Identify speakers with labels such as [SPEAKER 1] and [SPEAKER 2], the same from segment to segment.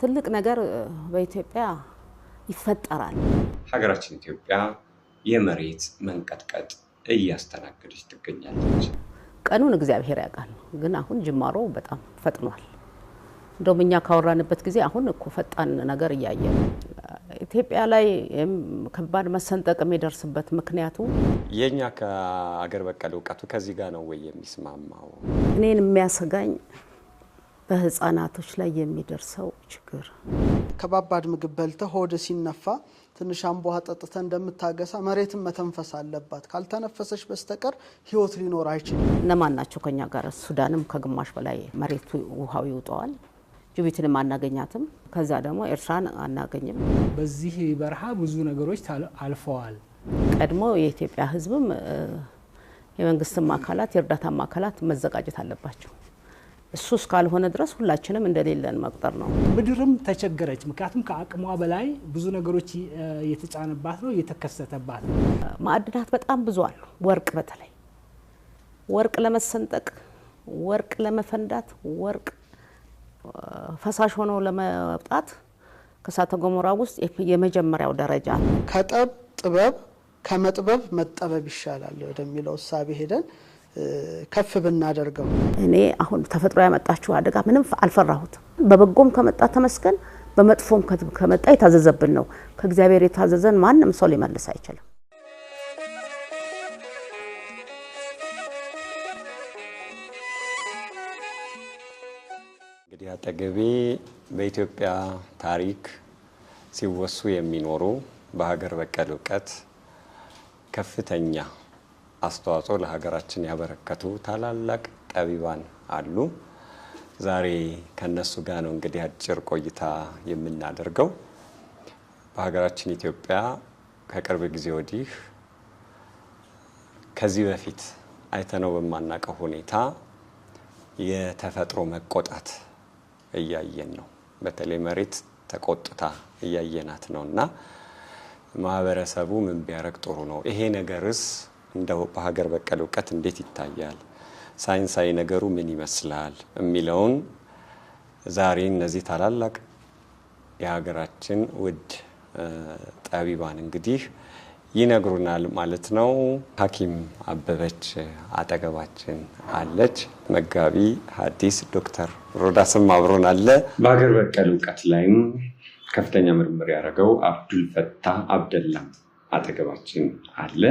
[SPEAKER 1] ትልቅ ነገር በኢትዮጵያ ይፈጠራል።
[SPEAKER 2] ሀገራችን ኢትዮጵያ የመሬት መንቀጥቀጥ እያስተናገደች ትገኛለች።
[SPEAKER 1] ቀኑን እግዚአብሔር ያውቃል፣ ግን አሁን ጅማሮ በጣም ፈጥኗል። እንደውም እኛ ካወራንበት ጊዜ አሁን እኮ ፈጣን ነገር እያየን ኢትዮጵያ ላይ ከባድ መሰንጠቅ የሚደርስበት ምክንያቱ
[SPEAKER 2] የኛ ከአገር በቀል እውቀቱ ከዚህ ጋር ነው ወይ የሚስማማው?
[SPEAKER 1] እኔን የሚያሰጋኝ በህፃናቶች ላይ የሚደርሰው ችግር።
[SPEAKER 3] ከባባድ ምግብ በልተ ሆድ ሲነፋ ትንሽ አምቦ ጠጥተ እንደምታገሳ መሬትን መተንፈስ አለባት። ካልተነፈሰች በስተቀር ህይወት ሊኖር አይችልም።
[SPEAKER 1] እነማን ናቸው ከኛ ጋር? ሱዳንም ከግማሽ በላይ መሬቱ ውሃው ይውጣዋል። ጅቡቲንም አናገኛትም። ከዛ ደግሞ ኤርትራን አናገኝም።
[SPEAKER 4] በዚህ በረሃ ብዙ ነገሮች አልፈዋል።
[SPEAKER 1] ቀድሞ የኢትዮጵያ ህዝብም የመንግስትም አካላት የእርዳታም አካላት መዘጋጀት አለባቸው። እሱ እስካልሆነ ድረስ ሁላችንም እንደሌለን መቁጠር ነው።
[SPEAKER 4] ምድርም ተቸገረች። ምክንያቱም ከአቅሟ በላይ ብዙ ነገሮች እየተጫነባት ነው፣ እየተከሰተባት ነው።
[SPEAKER 1] ማዕድናት በጣም ብዙ አሉ። ወርቅ በተለይ ወርቅ ለመሰንጠቅ፣ ወርቅ ለመፈንዳት፣ ወርቅ ፈሳሽ ሆኖ ለመውጣት ከእሳተ ገሞራ ውስጥ የመጀመሪያው ደረጃ ነው።
[SPEAKER 3] ከጠብ ጥበብ ከመጥበብ መጠበብ ይሻላል ወደሚለው ሐሳብ ሄደን ከፍ ብናደርገው።
[SPEAKER 1] እኔ አሁን ተፈጥሮ ያመጣችው አደጋ ምንም አልፈራሁትም። በበጎም ከመጣ ተመስገን፣ በመጥፎም ከመጣ የታዘዘብን ነው። ከእግዚአብሔር የታዘዘን ማንም ሰው ሊመልስ አይችልም።
[SPEAKER 2] እንግዲህ አጠገቤ በኢትዮጵያ ታሪክ ሲወሱ የሚኖሩ በሀገር በቀል እውቀት ከፍተኛ አስተዋጽኦ ለሀገራችን ያበረከቱ ታላላቅ ጠቢባን አሉ። ዛሬ ከነሱ ጋር ነው እንግዲህ አጭር ቆይታ የምናደርገው። በሀገራችን ኢትዮጵያ ከቅርብ ጊዜ ወዲህ ከዚህ በፊት አይተነው በማናውቀው ሁኔታ የተፈጥሮ መቆጣት እያየን ነው። በተለይ መሬት ተቆጥታ እያየናት ነውና ማህበረሰቡ ምን ቢያረግ ጥሩ ነው? ይሄ ነገርስ እንደው በሀገር በቀል እውቀት እንዴት ይታያል? ሳይንሳዊ ነገሩ ምን ይመስላል? የሚለውን ዛሬ እነዚህ ታላላቅ የሀገራችን ውድ ጠቢባን እንግዲህ ይነግሩናል ማለት ነው። ሐኪም አበበች አጠገባችን አለች። መጋቢ ሐዲስ ዶክተር ሮዳስም አብሮን አለ። በሀገር በቀል እውቀት ላይም ከፍተኛ ምርምር ያደረገው አብዱልፈታህ አብደላ አጠገባችን አለ።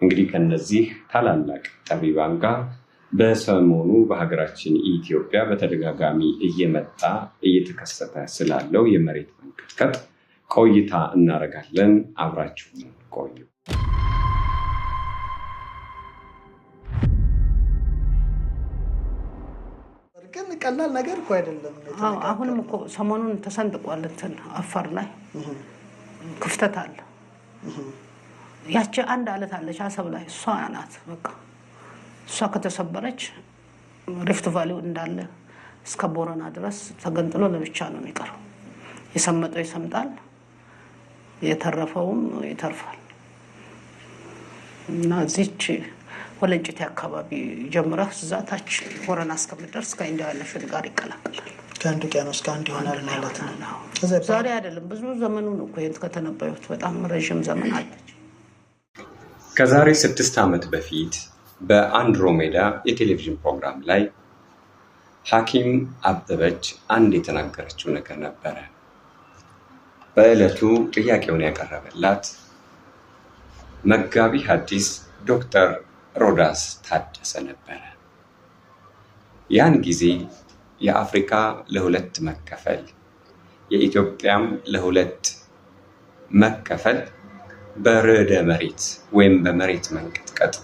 [SPEAKER 2] እንግዲህ ከነዚህ ታላላቅ ጠቢባን ጋር በሰሞኑ በሀገራችን ኢትዮጵያ በተደጋጋሚ እየመጣ እየተከሰተ ስላለው የመሬት መንቀጥቀጥ ቆይታ እናደርጋለን። አብራችሁን ቆዩ።
[SPEAKER 3] ግን ቀላል ነገር እኮ አይደለም።
[SPEAKER 1] አሁንም እኮ ሰሞኑን ተሰንጥቋል። እንትን አፋር ላይ ክፍተት አለ። ያቺ አንድ አለት አለች አሰብ ላይ፣ እሷ ናት በቃ። እሷ ከተሰበረች ሪፍት ቫሊው እንዳለ እስከ ቦረና ድረስ ተገንጥሎ ለብቻ ነው የሚቀረው። የሰመጠው ይሰምጣል፣ የተረፈውም ይተርፋል። እና እዚች ወለንጭቴ አካባቢ ጀምረህ እዛታች ቦረና እስከምትደርስ ከኢንዲያን ኦሽን ጋር ይቀላቀላል።
[SPEAKER 3] ከአንድ ውቅያኖስ ጋር አንድ ይሆናል ማለት ነው።
[SPEAKER 1] ዛሬ አይደለም ብዙ ዘመኑ ነው እኮ ከተነበዩት በጣም ረዥም ዘመን አለች።
[SPEAKER 2] ከዛሬ 6 ዓመት በፊት በአንድሮሜዳ የቴሌቪዥን ፕሮግራም ላይ ሐኪም አበበች አንድ የተናገረችው ነገር ነበረ። በዕለቱ ጥያቄውን ያቀረበላት መጋቢ ሐዲስ ዶክተር ሮዳስ ታደሰ ነበረ። ያን ጊዜ የአፍሪካ ለሁለት መከፈል፣ የኢትዮጵያም ለሁለት መከፈል በርዕደ መሬት ወይም በመሬት መንቀጥቀጥ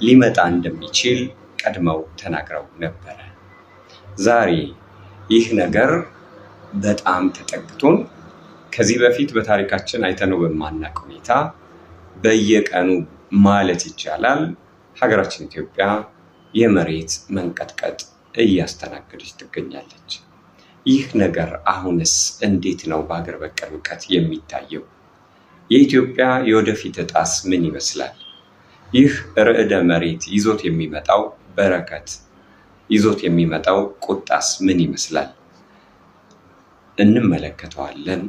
[SPEAKER 2] ሊመጣ እንደሚችል ቀድመው ተናግረው ነበረ። ዛሬ ይህ ነገር በጣም ተጠግቶን ከዚህ በፊት በታሪካችን አይተነው በማናውቅ ሁኔታ በየቀኑ ማለት ይቻላል ሀገራችን ኢትዮጵያ የመሬት መንቀጥቀጥ እያስተናገደች ትገኛለች። ይህ ነገር አሁንስ እንዴት ነው በሀገር በቀል እውቀት የሚታየው? የኢትዮጵያ የወደፊት ዕጣስ ምን ይመስላል? ይህ ርዕደ መሬት ይዞት የሚመጣው በረከት ይዞት የሚመጣው ቁጣስ ምን ይመስላል? እንመለከተዋለን።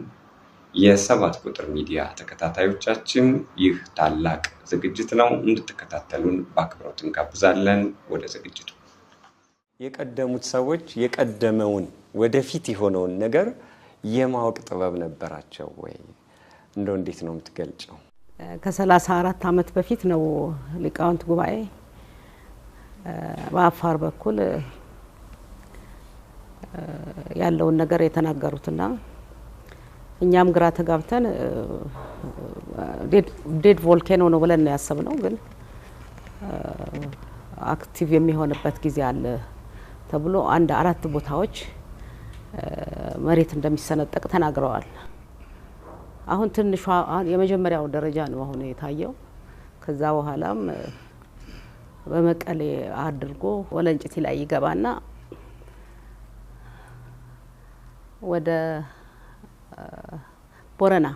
[SPEAKER 2] የሰባት ቁጥር ሚዲያ ተከታታዮቻችን ይህ ታላቅ ዝግጅት ነው፣ እንድትከታተሉን በአክብሮት እንጋብዛለን። ወደ ዝግጅቱ። የቀደሙት ሰዎች የቀደመውን ወደፊት የሆነውን ነገር የማወቅ ጥበብ ነበራቸው ወይ? እንደው እንዴት ነው የምትገልጨው?
[SPEAKER 1] ከ34 ዓመት በፊት ነው ሊቃውንት ጉባኤ በአፋር በኩል ያለውን ነገር የተናገሩትና እኛም ግራ ተጋብተን ዴድ ቮልኬኖ ነው ብለን ነው ያሰብነው። ግን አክቲቭ የሚሆንበት ጊዜ አለ ተብሎ አንድ 4 ቦታዎች መሬት እንደሚሰነጠቅ ተናግረዋል። አሁን ትንሿ የመጀመሪያው ደረጃ ነው አሁን የታየው። ከዛ በኋላም በመቀሌ አድርጎ ወለንጭቲ ላይ ይገባና ወደ ቦረና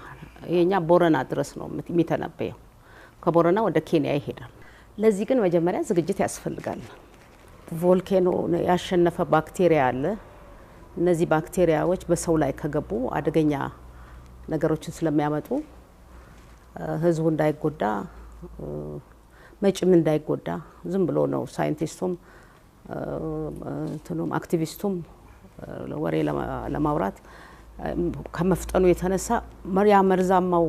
[SPEAKER 1] የኛ ቦረና ድረስ ነው የሚተነበየው። ከቦረና ወደ ኬንያ ይሄዳል። ለዚህ ግን መጀመሪያ ዝግጅት ያስፈልጋል። ቮልኬኖ ያሸነፈ ባክቴሪያ አለ። እነዚህ ባክቴሪያዎች በሰው ላይ ከገቡ አደገኛ ነገሮችን ስለሚያመጡ ህዝቡ እንዳይጎዳ መጭም እንዳይጎዳ ዝም ብሎ ነው ሳይንቲስቱም እንትኑም አክቲቪስቱም ወሬ ለማውራት ከመፍጠኑ የተነሳ ያ መርዛማው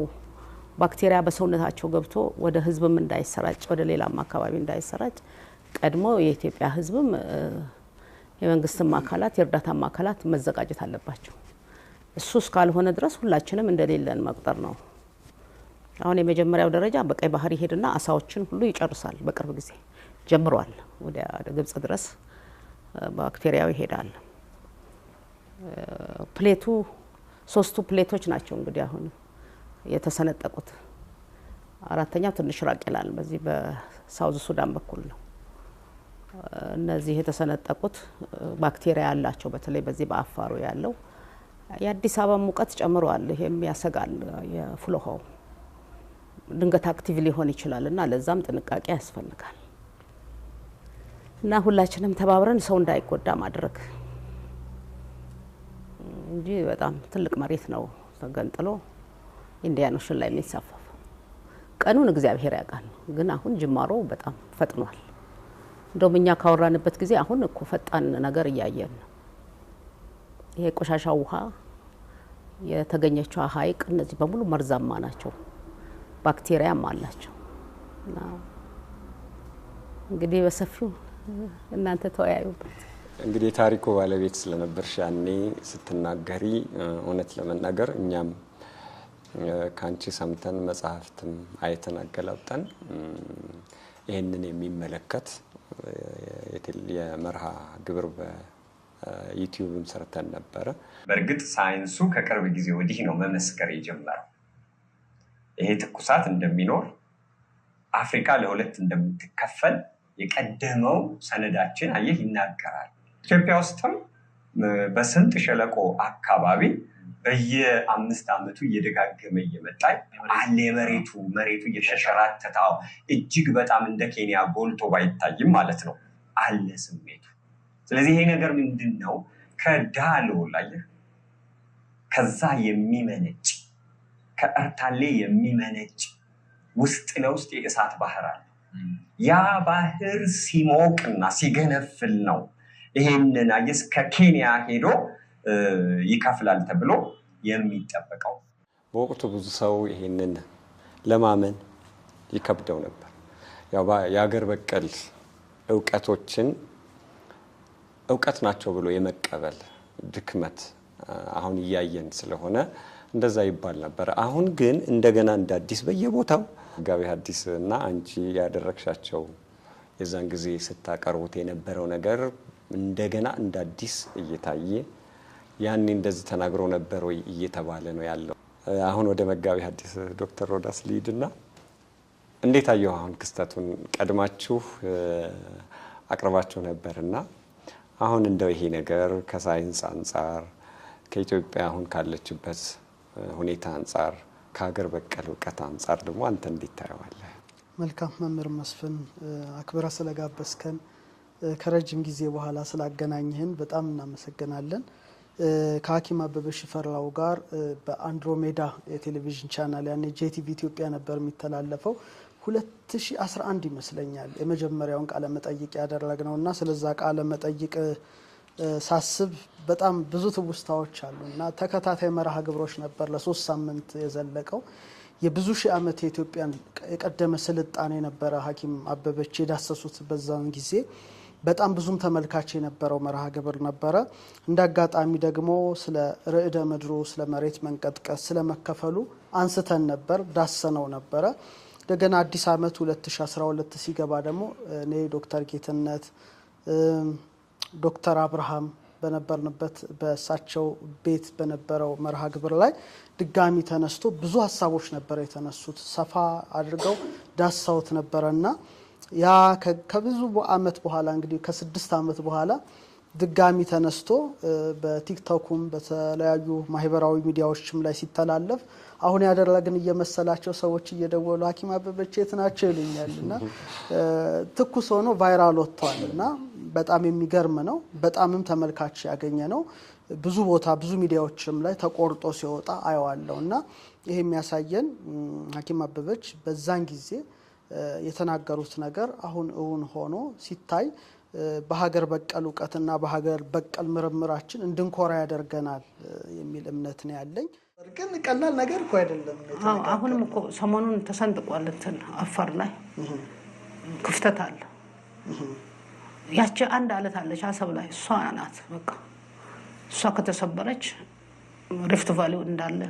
[SPEAKER 1] ባክቴሪያ በሰውነታቸው ገብቶ ወደ ህዝብም እንዳይሰራጭ ወደ ሌላም አካባቢ እንዳይሰራጭ ቀድሞ የኢትዮጵያ ህዝብም የመንግስትም አካላት የእርዳታም አካላት መዘጋጀት አለባቸው። እሱ እስካልሆነ ድረስ ሁላችንም እንደሌለን መቁጠር ነው። አሁን የመጀመሪያው ደረጃ በቀይ ባህር ይሄድና አሳዎችን ሁሉ ይጨርሳል። በቅርብ ጊዜ ጀምሯል። ወደ ግብጽ ድረስ ባክቴሪያው ይሄዳል። ፕሌቱ 3ቱ ፕሌቶች ናቸው እንግዲህ አሁን የተሰነጠቁት። አራተኛው ትንሽ ራቅ ይላል። በዚህ በሳውዝ ሱዳን በኩል ነው። እነዚህ የተሰነጠቁት ባክቴሪያ ያላቸው በተለይ በዚህ በአፋሩ ያለው የአዲስ አበባ ሙቀት ጨምሯል። ይሄም ያሰጋል። የፍሎሃው ድንገት አክቲቭ ሊሆን ይችላል እና ለዛም ጥንቃቄ ያስፈልጋል እና ሁላችንም ተባብረን ሰው እንዳይጎዳ ማድረግ እንጂ በጣም ትልቅ መሬት ነው ተገንጥሎ ኢንዲያን ኦሽን ላይ የሚንሳፈፈው። ቀኑን እግዚአብሔር ያውቃል። ግን አሁን ጅማሮ በጣም ፈጥኗል። እንደውም እኛ ካወራንበት ጊዜ አሁን እኮ ፈጣን ነገር እያየን ነው። ይሄ ቆሻሻ ውሃ የተገኘችው ሀይቅ እነዚህ በሙሉ መርዛማ ናቸው። ባክቴሪያም አላቸው እና እንግዲህ በሰፊው እናንተ ተወያዩበት።
[SPEAKER 2] እንግዲህ ታሪኩ ባለቤት ስለነበርሽ ያኔ ስትናገሪ እውነት ለመናገር እኛም ካንቺ ሰምተን መጽሐፍትም አይተን አገላብጠን ይሄንን የሚመለከት የመርሃ ግብር በዩቲዩብም ሰርተን ነበረ። በእርግጥ ሳይንሱ ከቅርብ ጊዜ ወዲህ ነው መመስከር የጀመረው። ይሄ ትኩሳት እንደሚኖር አፍሪካ ለሁለት እንደምትከፈል የቀደመው ሰነዳችን አየህ ይናገራል። ኢትዮጵያ ውስጥም በስንጥ ሸለቆ አካባቢ በየ5 ዓመቱ እየደጋገመ እየመጣ አለ። መሬቱ እየተሸራተተው እጅግ በጣም እንደ ኬንያ ጎልቶ ባይታይም ማለት ነው አለ ስሜቱ። ስለዚህ ይሄ ነገር ምንድነው? ከዳሎ ላይ ከዛ የሚመነጭ ከእርታሌ የሚመነጭ ውስጥ ለውስጥ የእሳት ባህር አለ። ያ ባህር ሲሞቅና ሲገነፍል ነው ይሄንን አየስ ከኬንያ ሄዶ ይከፍላል ተብሎ የሚጠበቀው። በወቅቱ ብዙ ሰው ይሄንን ለማመን ይከብደው ነበር። ያው የሀገር በቀል እውቀቶችን እውቀት ናቸው ብሎ የመቀበል ድክመት አሁን እያየን ስለሆነ እንደዛ ይባል ነበር። አሁን ግን እንደገና እንደ አዲስ በየቦታው ጋቢ ሐዲስ እና አንቺ ያደረግሻቸው የዛን ጊዜ ስታቀርቡት የነበረው ነገር እንደገና እንደ አዲስ እየታየ ያኔ እንደዚህ ተናግሮ ነበር ወይ እየተባለ ነው ያለው። አሁን ወደ መጋቢ ሐዲስ ዶክተር ሮዳስ ሊድና እንዴት አየው? አሁን ክስተቱን ቀድማችሁ አቅርባችሁ ነበርና አሁን እንደው ይሄ ነገር ከሳይንስ አንፃር ከኢትዮጵያ አሁን ካለችበት ሁኔታ አንፃር ከሀገር በቀል እውቀት አንፃር ደግሞ አንተ እንዴት ታየዋለህ?
[SPEAKER 3] መልካም መምህር መስፍን አክብራ ስለጋበዝከን ከረጅም ጊዜ በኋላ ስላገናኘህን በጣም እናመሰግናለን። ከሐኪም አበበ ሽፈራው ጋር በአንድሮሜዳ የቴሌቪዥን ቻናል ያኔ ጄቲቪ ኢትዮጵያ ነበር የሚተላለፈው 2011 ይመስለኛል የመጀመሪያውን ቃለ መጠይቅ ያደረግነውና ስለዛ ቃለ መጠይቅ ሳስብ በጣም ብዙ ትውስታዎች አሉና ተከታታይ መርሃ ግብሮች ነበር ለ3 ሳምንት የዘለቀው የብዙ ሺህ ዓመት የኢትዮጵያን የቀደመ ስልጣኔ ነበረ ሐኪም አበበች የዳሰሱት በዛን ጊዜ በጣም ብዙም ተመልካች የነበረው መርሃ ግብር ነበረ እንዳጋጣሚ ደግሞ ስለ ርዕደ ምድሩ ስለ መሬት መንቀጥቀጥ ስለ መከፈሉ አንስተን ነበር ዳሰነው ነበረ እንደገና አዲስ ዓመት 2012 ሲገባ ደግሞ እኔ ዶክተር ጌትነት ዶክተር አብርሃም በነበርንበት በሳቸው ቤት በነበረው መርሃ ግብር ላይ ድጋሚ ተነስቶ ብዙ ሐሳቦች ነበር የተነሱት ሰፋ አድርገው ዳሳውት ነበርና ያ ከብዙ ዓመት በኋላ እንግዲህ ከ6 ዓመት በኋላ ድጋሚ ተነስቶ በቲክቶክም በተለያዩ ማህበራዊ ሚዲያዎችም ላይ ሲተላለፍ አሁን ያደረግን እየመሰላቸው ሰዎች እየደወሉ ሐኪም አበበች የት ናቸው ይሉኛልና ትኩስ ሆኖ ቫይራል ወጥቷልና በጣም የሚገርም ነው በጣምም ተመልካች ያገኘ ነው ብዙ ቦታ ብዙ ሚዲያዎችም ላይ ተቆርጦ ሲወጣ አየዋለውና ይሄ የሚያሳየን ሐኪም አበበች በዛን ጊዜ የተናገሩት ነገር አሁን እውን ሆኖ ሲታይ በሀገር በቀል ዕውቀትና በሀገር በቀል ምርምራችን እንድንኮራ ያደርገናል የሚል እምነት ነው ያለኝ ግን ቀላል ነገር እኮ አይደለም
[SPEAKER 1] አሁንም እኮ ሰሞኑን ተሰንጥቋል እንትን አፋር ላይ ክፍተት አለ ያቺ አንድ አለት አለች አሰብ ላይ እሷ ናት በቃ እሷ ከተሰበረች ሪፍት ቫሊ እንዳለ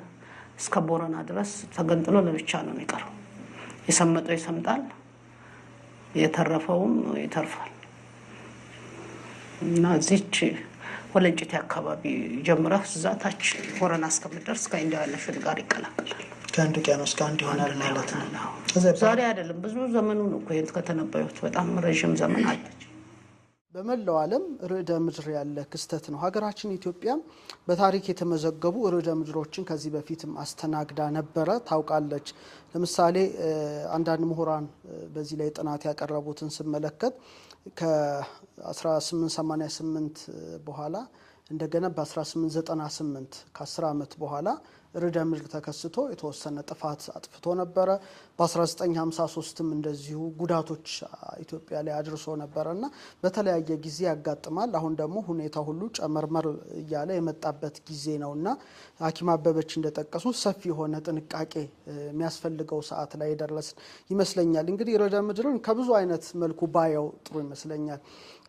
[SPEAKER 1] እስከ ቦረና ድረስ ተገንጥሎ ለብቻ ነው የሚቀረው የሰመጠው ይሰምጣል የተረፈውም ይተርፋል እና እዚች ወለንጭቲ አካባቢ ጀምረህ ዛታች ቦረና እስከምትደርስ ከኢንዲያ ያለሽን ጋር ይቀላቀላል
[SPEAKER 3] ከአንድ ውቅያኖስ ጋር እንዲሆናል ማለት ነው
[SPEAKER 1] ዛሬ አይደለም ብዙ ዘመኑ ነው እኮ ከተነበዩት በጣም ረጅም ዘመን አለች
[SPEAKER 3] በመላው ዓለም ርዕደ ምድር ያለ ክስተት ነው ሀገራችን ኢትዮጵያ በታሪክ የተመዘገቡ ርዕደ ምድሮችን ከዚህ በፊትም አስተናግዳ ነበረ ታውቃለች ለምሳሌ አንዳንድ ምሁራን በዚህ ላይ ጥናት ያቀረቡትን ስመለከት ከ1888 በኋላ እንደገና በ1898 ከ10 ዓመት በኋላ ርዕደ ምድር ተከስቶ የተወሰነ ጥፋት አጥፍቶ ነበረ በ1953ም እንደዚሁ ጉዳቶች ኢትዮጵያ ላይ አድርሶ ነበርና በተለያየ ጊዜ ያጋጥማል አሁን ደግሞ ሁኔታ ሁሉ ጨመርመር ያለ የመጣበት ጊዜ ነውና ሐኪም አበበች እንደጠቀሱ ሰፊ የሆነ ጥንቃቄ የሚያስፈልገው ሰዓት ላይ ደረስን ይመስለኛል እንግዲህ ርዕደ ምድርን ከብዙ አይነት መልኩ ባየው ጥሩ ይመስለኛል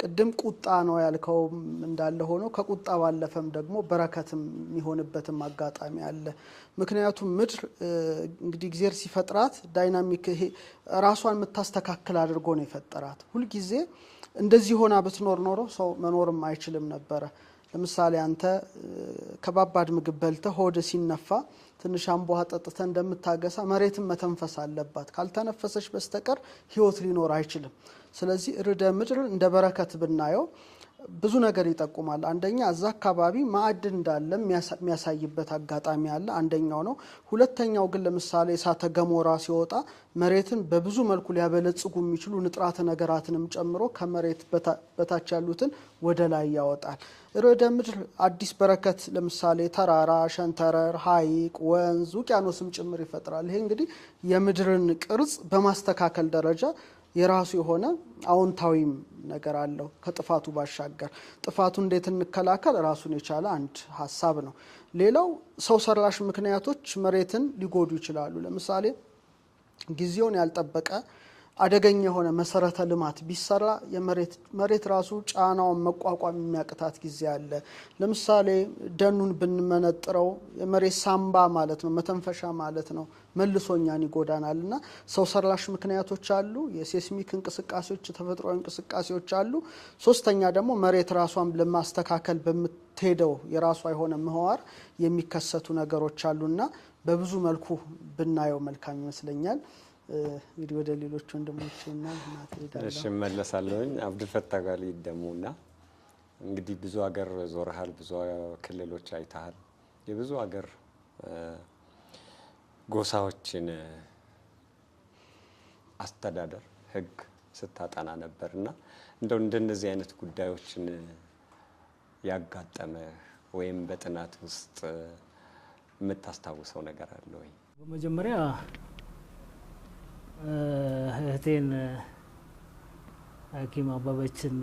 [SPEAKER 3] ቅድም ቁጣ ነው ያልከው እንዳለ ሆኖ ከቁጣ ባለፈም ደግሞ በረከትም የሚሆንበትም አጋጣሚ አለ ምክንያቱም ምድር እንግዲህ እግዚአብሔር ሲፈጥራት ዳይናሚክ ራሷን መታስተካከል አድርጎ ነው የፈጠራት ሁሉ ጊዜ እንደዚህ ሆና ብትኖር ኖሮ ሰው መኖርም አይችልም ነበር ለምሳሌ አንተ ከባባድ ምግብ በልተ ሆድ ሲነፋ ትንሽ አንቧ ጠጥተ እንደምታገሳ መሬትን መተንፈስ አለባት ካልተነፈሰች በስተቀር ህይወት ሊኖር አይችልም ስለዚህ ርዕደ ምድር እንደ በረከት ብናየው ብዙ ነገር ይጠቁማል አንደኛ እዛ አካባቢ ማዕድን እንዳለ የሚያሳይበት አጋጣሚ አለ አንደኛው ነው ሁለተኛው ግን ለምሳሌ እሳተ ገሞራ ሲወጣ መሬትን በብዙ መልኩ ሊያበለጽጉ የሚችሉ ንጥራተ ነገራትንም ጨምሮ ከመሬት በታች ያሉትን ወደ ላይ ያወጣል ርዕደ ምድር አዲስ በረከት ለምሳሌ ተራራ ሸንተረር ሐይቅ ወንዝ ውቅያኖስም ጭምር ይፈጥራል ይሄ እንግዲህ የምድርን ቅርጽ በማስተካከል ደረጃ የራሱ የሆነ አዎንታዊም ነገር አለው ከጥፋቱ ባሻገር ጥፋቱ እንዴት እንከላከል ራሱን የቻለ አንድ ሐሳብ ነው ሌላው ሰው ሰራሽ ምክንያቶች መሬትን ሊጎዱ ይችላሉ ለምሳሌ ጊዜውን ያልጠበቀ አደገኛ የሆነ መሰረተ ልማት ቢሰራ የመሬት ራሱ ጫናውን መቋቋም የሚያቅታት ጊዜ አለ ለምሳሌ ደኑን ብንመነጥረው የመሬት ሳምባ ማለት ነው መተንፈሻ ማለት ነው መልሶኛን ይጎዳናልና ሰው ሰራሽ ምክንያቶች አሉ የሴስሚክ እንቅስቃሴዎች ተፈጥሯዊ እንቅስቃሴዎች አሉ ሶስተኛ ደግሞ መሬት ራሷን ለማስተካከል በምትሄደው የራሷ የሆነ ምህዋር የሚከሰቱ ነገሮች አሉና በብዙ መልኩ ብናየው መልካም ይመስለኛል እንግዲህ ወደ ሌሎች ወንድሞችና እናት ይዳላል
[SPEAKER 2] እሺ መለሳለሁኝ አብዱል ፈታህ ጋር ይደሙና እንግዲህ ብዙ ሀገር ዞርሃል ብዙ ክልሎች አይተሃል የብዙ ሀገር ጎሳዎችን አስተዳደር ህግ ስታጠና ነበርና እንደው እንደነዚህ አይነት ጉዳዮችን ያጋጠመ ወይም በጥናት ውስጥ የምታስታውሰው ነገር አለ ወይ?
[SPEAKER 4] በመጀመሪያ እህቴን ሐኪም አበበችን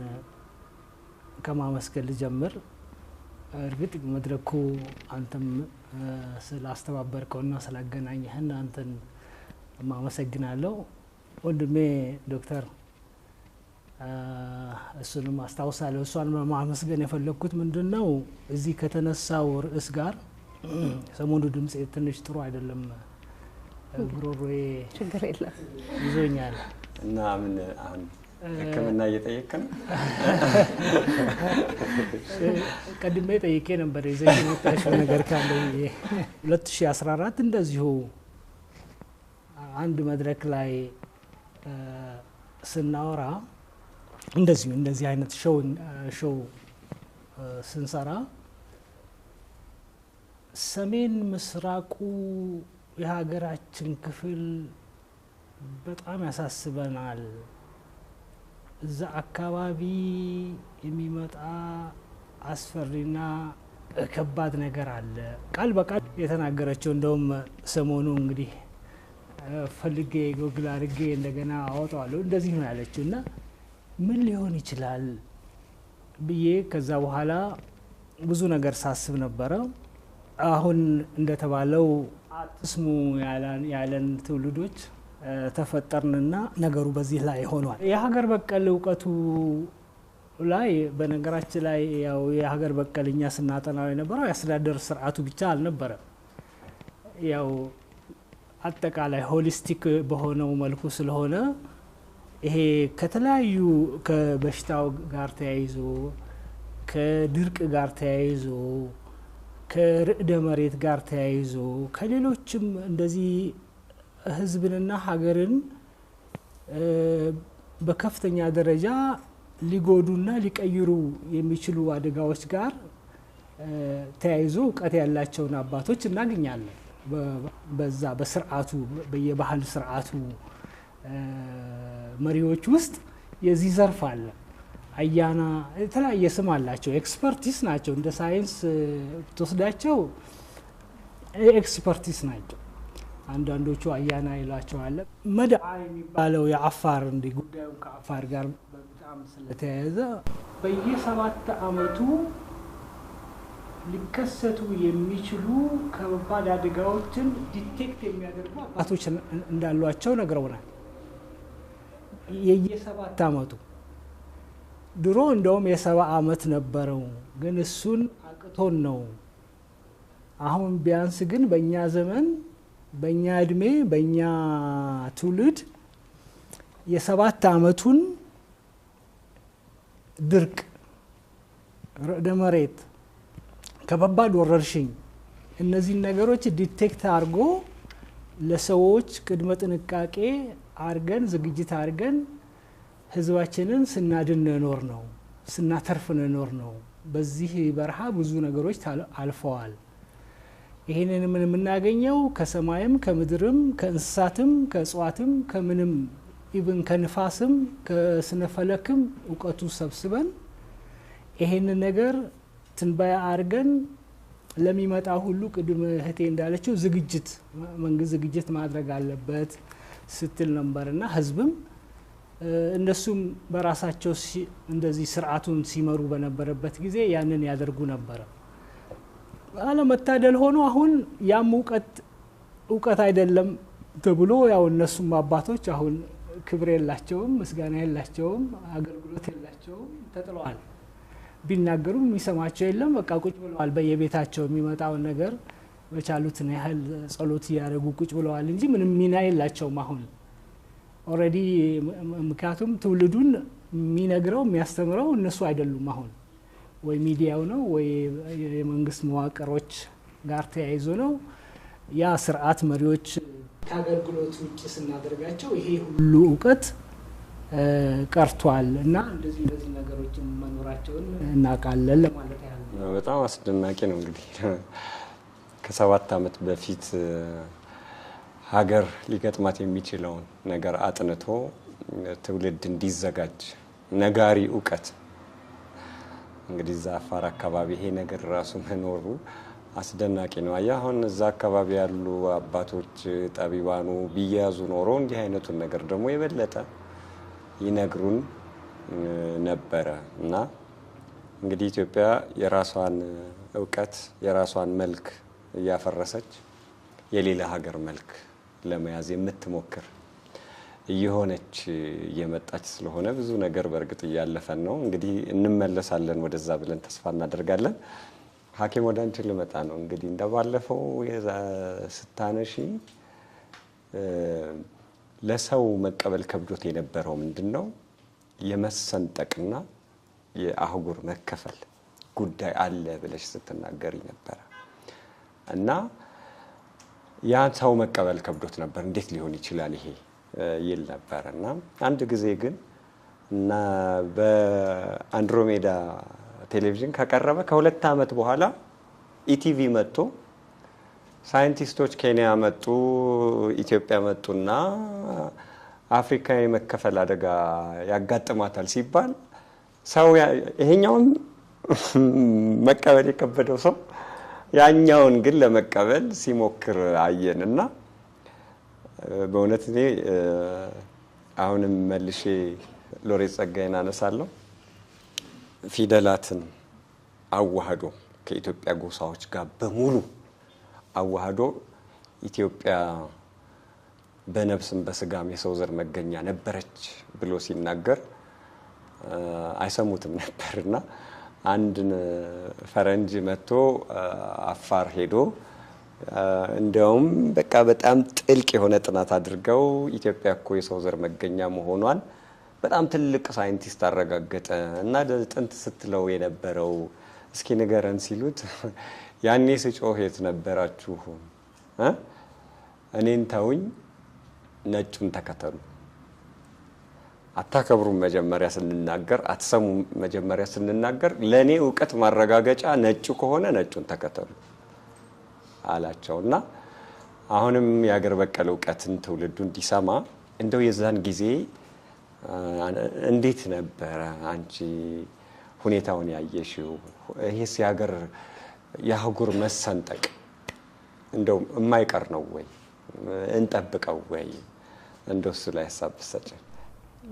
[SPEAKER 4] ከማመስገን ልጀምር። እርግጥ መድረኩ አንተም ስላስተባበርከውና ስላገናኘህን አንተን ማመሰግናለሁ። ወንድሜ ዶክተር እሱንም አስታውሳለሁ። እሷን ማመስገን የፈለግኩት ምንድነው እዚህ ከተነሳው ርዕስ ጋር ሰሞኑ ድምጽ ትንሽ ጥሩ አይደለም፣ ጉሮሮዬ
[SPEAKER 1] ችግር የለም
[SPEAKER 4] ይዞኛል
[SPEAKER 2] እና ምን አሁን ሕክምና እየጠየቅክ ነው?
[SPEAKER 4] ቀድሜ ጠይቄ ነበር ይዘሽ የመጣሽው ነገር ካለ 2014 እንደዚሁ አንድ መድረክ ላይ ስናወራ እንደዚህ አይነት ሾው ስንሰራ ሰሜን ምስራቁ የሀገራችን ክፍል በጣም ያሳስበናል። እዛ አካባቢ የሚመጣ አስፈሪና ከባድ ነገር አለ። ቃል በቃል የተናገረችው እንደውም ሰሞኑ እንግዲህ ፈልጌ ጎግል አድርጌ እንደገና አወጣዋለሁ እንደዚህ ነው ያለችው እና ምን ሊሆን ይችላል ብዬ ከዛ በኋላ ብዙ ነገር ሳስብ ነበረ። አሁን እንደተባለው አትስሙ ያለን ትውልዶች ተፈጠርንና ነገሩ በዚህ ላይ ሆኗል። የሀገር በቀል እውቀቱ ላይ በነገራችን ላይ ያው የሀገር በቀልኛ ስናጠናው የነበረው የአስተዳደር ስርዓቱ ብቻ አልነበረም። ያው አጠቃላይ ሆሊስቲክ በሆነው መልኩ ስለሆነ ይሄ ከተለያዩ ከበሽታው ጋር ተያይዞ ከድርቅ ጋር ተያይዞ ከርዕደ መሬት ጋር ተያይዞ ከሌሎችም እንደዚህ ህዝብንና ሀገርን በከፍተኛ ደረጃ ሊጎዱና ሊቀይሩ የሚችሉ አደጋዎች ጋር ተያይዞ እውቀት ያላቸውን አባቶች እናገኛለን። በዛ በስርዓቱ በየባህል ስርዓቱ መሪዎች ውስጥ የዚህ ዘርፍ አለ። አያና የተለያየ ስም አላቸው። ኤክስፐርቲስ ናቸው። እንደ ሳይንስ ተወስዳቸው ኤክስፐርቲስ ናቸው። አንዳንዶቹ አያና ይሏቸዋል። መድዓ የሚባለው የአፋር እንደ ጉዳዩ ከአፋር ጋር በጣም ስለተያያዘ በየ7 ዓመቱ ሊከሰቱ የሚችሉ ከባድ አደጋዎችን ዲቴክት የሚያደርጉ አባቶች እንዳሏቸው ነግረውናል። የየ7 ዓመቱ ድሮ እንደውም የ70 ዓመት ነበረው፣ ግን እሱን አቅቶን ነው። አሁን ቢያንስ ግን በእኛ ዘመን በእኛ እድሜ በእኛ ትውልድ የ7 ዓመቱን ድርቅ፣ ርዕደ መሬት፣ ከባድ ወረርሽኝ እነዚህን ነገሮች ዲቴክት አድርጎ ለሰዎች ቅድመ ጥንቃቄ አድርገን ዝግጅት አድርገን ህዝባችንን ስናድን ኖር ነው፣ ስናተርፍ ኖር ነው። በዚህ በረሃ ብዙ ነገሮች አልፈዋል። ይህንን ምን የምናገኘው ከሰማይም ከምድርም ከእንስሳትም ከእጽዋትም ከምንም ኢቭን ከንፋስም ከስነፈለክም እውቀቱ ሰብስበን ይህንን ነገር ትንበያ አድርገን ለሚመጣ ሁሉ ቅድም እህቴ እንዳለችው ዝግጅት መንግስት ዝግጅት ማድረግ አለበት ስትል ነበርና ህዝብም እነሱም በራሳቸው እንደዚህ ስርዓቱን ሲመሩ በነበረበት ጊዜ ያንን ያደርጉ ነበር። አለመታደል ሆኖ አሁን ያም እውቀት አይደለም ተብሎ ያው እነሱም አባቶች አሁን ክብር የላቸውም፣ ምስጋና የላቸውም፣ አገልግሎት የላቸውም፣ ተጥለዋል። ቢናገሩም የሚሰማቸው የለም። በቃ ቁጭ ብለዋል። በየቤታቸው የሚመጣውን ነገር በቻሉትን ያህል ጸሎት እያደረጉ ቁጭ ብለዋል እንጂ ምንም ሚና የላቸውም አሁን ኦልሬዲ። ምክንያቱም ትውልዱን የሚነግረው የሚያስተምረው እነሱ አይደሉም። አሁን ወይ ሚዲያው ነው ወይ የመንግስት መዋቅሮች ጋር ተያይዞ ነው። ያ ስርዓት መሪዎች ከአገልግሎት ውጭ ስናደርጋቸው ይሄ ሁሉ እውቀት ቀርቷል እና እንደዚህ ነገሮች መኖራቸውን እናውቃለን ለማለት ያህል ነው።
[SPEAKER 2] በጣም አስደናቂ ነው። እንግዲህ ከ7 ዓመት በፊት ሀገር ሊገጥማት የሚችለውን ነገር አጥንቶ ትውልድ እንዲዘጋጅ ነጋሪ እውቀት እንግዲህ እዛ አፋር አካባቢ ይሄ ነገር ራሱ መኖሩ አስደናቂ ነው። አሁን እዛ አካባቢ ያሉ አባቶች ጠቢባኑ ቢያዙ ኖሮ እንዲህ አይነቱን ነገር ደግሞ የበለጠ ይነግሩን ነበረ እና እንግዲህ ኢትዮጵያ የራሷን እውቀት የራሷን መልክ እያፈረሰች የሌላ ሀገር መልክ ለመያዝ የምትሞክር እየሆነች እየመጣች ስለሆነ ብዙ ነገር በእርግጥ እያለፈን ነው። እንግዲህ እንመለሳለን ወደዛ ብለን ተስፋ እናደርጋለን። ሐኪም ወደ አንቺ ልመጣ ነው። እንግዲህ እንደባለፈው ስታነሺ ለሰው መቀበል ከብዶት የነበረው ምንድነው የመሰንጠቅና የአህጉር መከፈል ጉዳይ አለ ብለሽ ስትናገሪ ነበር እና ያ ሰው መቀበል ከብዶት ነበር። እንዴት ሊሆን ይችላል ይሄ ይል ነበር እና አንድ ጊዜ ግን እና በአንድሮሜዳ ቴሌቪዥን ከቀረበ ከ2 ዓመት በኋላ ኢቲቪ መጥቶ ሳይንቲስቶች ኬንያ መጡ፣ ኢትዮጵያ መጡና አፍሪካ የመከፈል አደጋ ያጋጥማታል ሲባል ሰው ይሄኛውን መቀበል የከበደው ሰው ያኛውን ግን ለመቀበል ሲሞክር አየንና በእውነት እኔ አሁንም መልሼ ሎሬት ጸጋዬን አነሳለሁ። ፊደላትን አዋህዶ ከኢትዮጵያ ጎሳዎች ጋር በሙሉ አዋህዶ ኢትዮጵያ በነፍስም በስጋም የሰው ዘር መገኛ ነበረች ብሎ ሲናገር አይሰሙትም ነበርና አንድ ፈረንጅ መጥቶ አፋር ሄዶ እንደውም በቃ በጣም ጥልቅ የሆነ ጥናት አድርገው ኢትዮጵያ እኮ የሰው ዘር መገኛ መሆኗን በጣም ትልቅ ሳይንቲስት አረጋገጠ እና ጥንት ስትለው የነበረው እስኪ ንገረን ሲሉት ያኔ ስጮህ የት ነበራችሁ? እኔን ተውኝ፣ ነጩን ተከተሉ። አታከብሩም መጀመሪያ ስንናገር፣ አትሰሙም መጀመሪያ ስንናገር፣ ለኔ ዕውቀት ማረጋገጫ ነጩ ከሆነ ነጩን ተከተሉ አላቸውና አሁንም ያገር በቀል ዕውቀትን ትውልዱ እንዲሰማ እንደው የዛን ጊዜ እንዴት ነበር አንቺ ሁኔታውን ያየሽው? ይሄስ የአህጉር መሰንጠቅ እንደው የማይቀር ነው ወይ እንጠብቀው ወይ? እንደው እሱ ላይ ሀሳብ ብትሰጪኝ።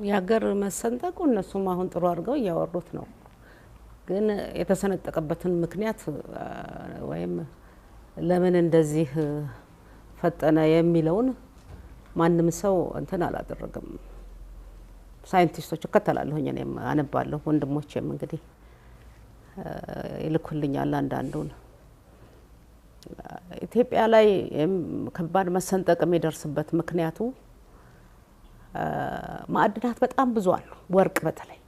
[SPEAKER 1] የሀገር መሰንጠቁ እነሱም አሁን ጥሩ አድርገው እያወሩት ነው። ግን የተሰነጠቀበትን ምክንያት ወይም ለምን እንደዚህ ፈጠነ የሚለውን ማንም ሰው እንትን አላደረገም። ሳይንቲስቶች እከተላለሁኝ፣ እኔም አነባለሁ፣ ወንድሞቼም እንግዲህ ይልኩልኛል አንዳንዱን። ኢትዮጵያ ላይ ከባድ መሰንጠቅ የሚደርስበት ምክንያቱ ማዕድናት በጣም ብዙ አሉ። ወርቅ በተለይ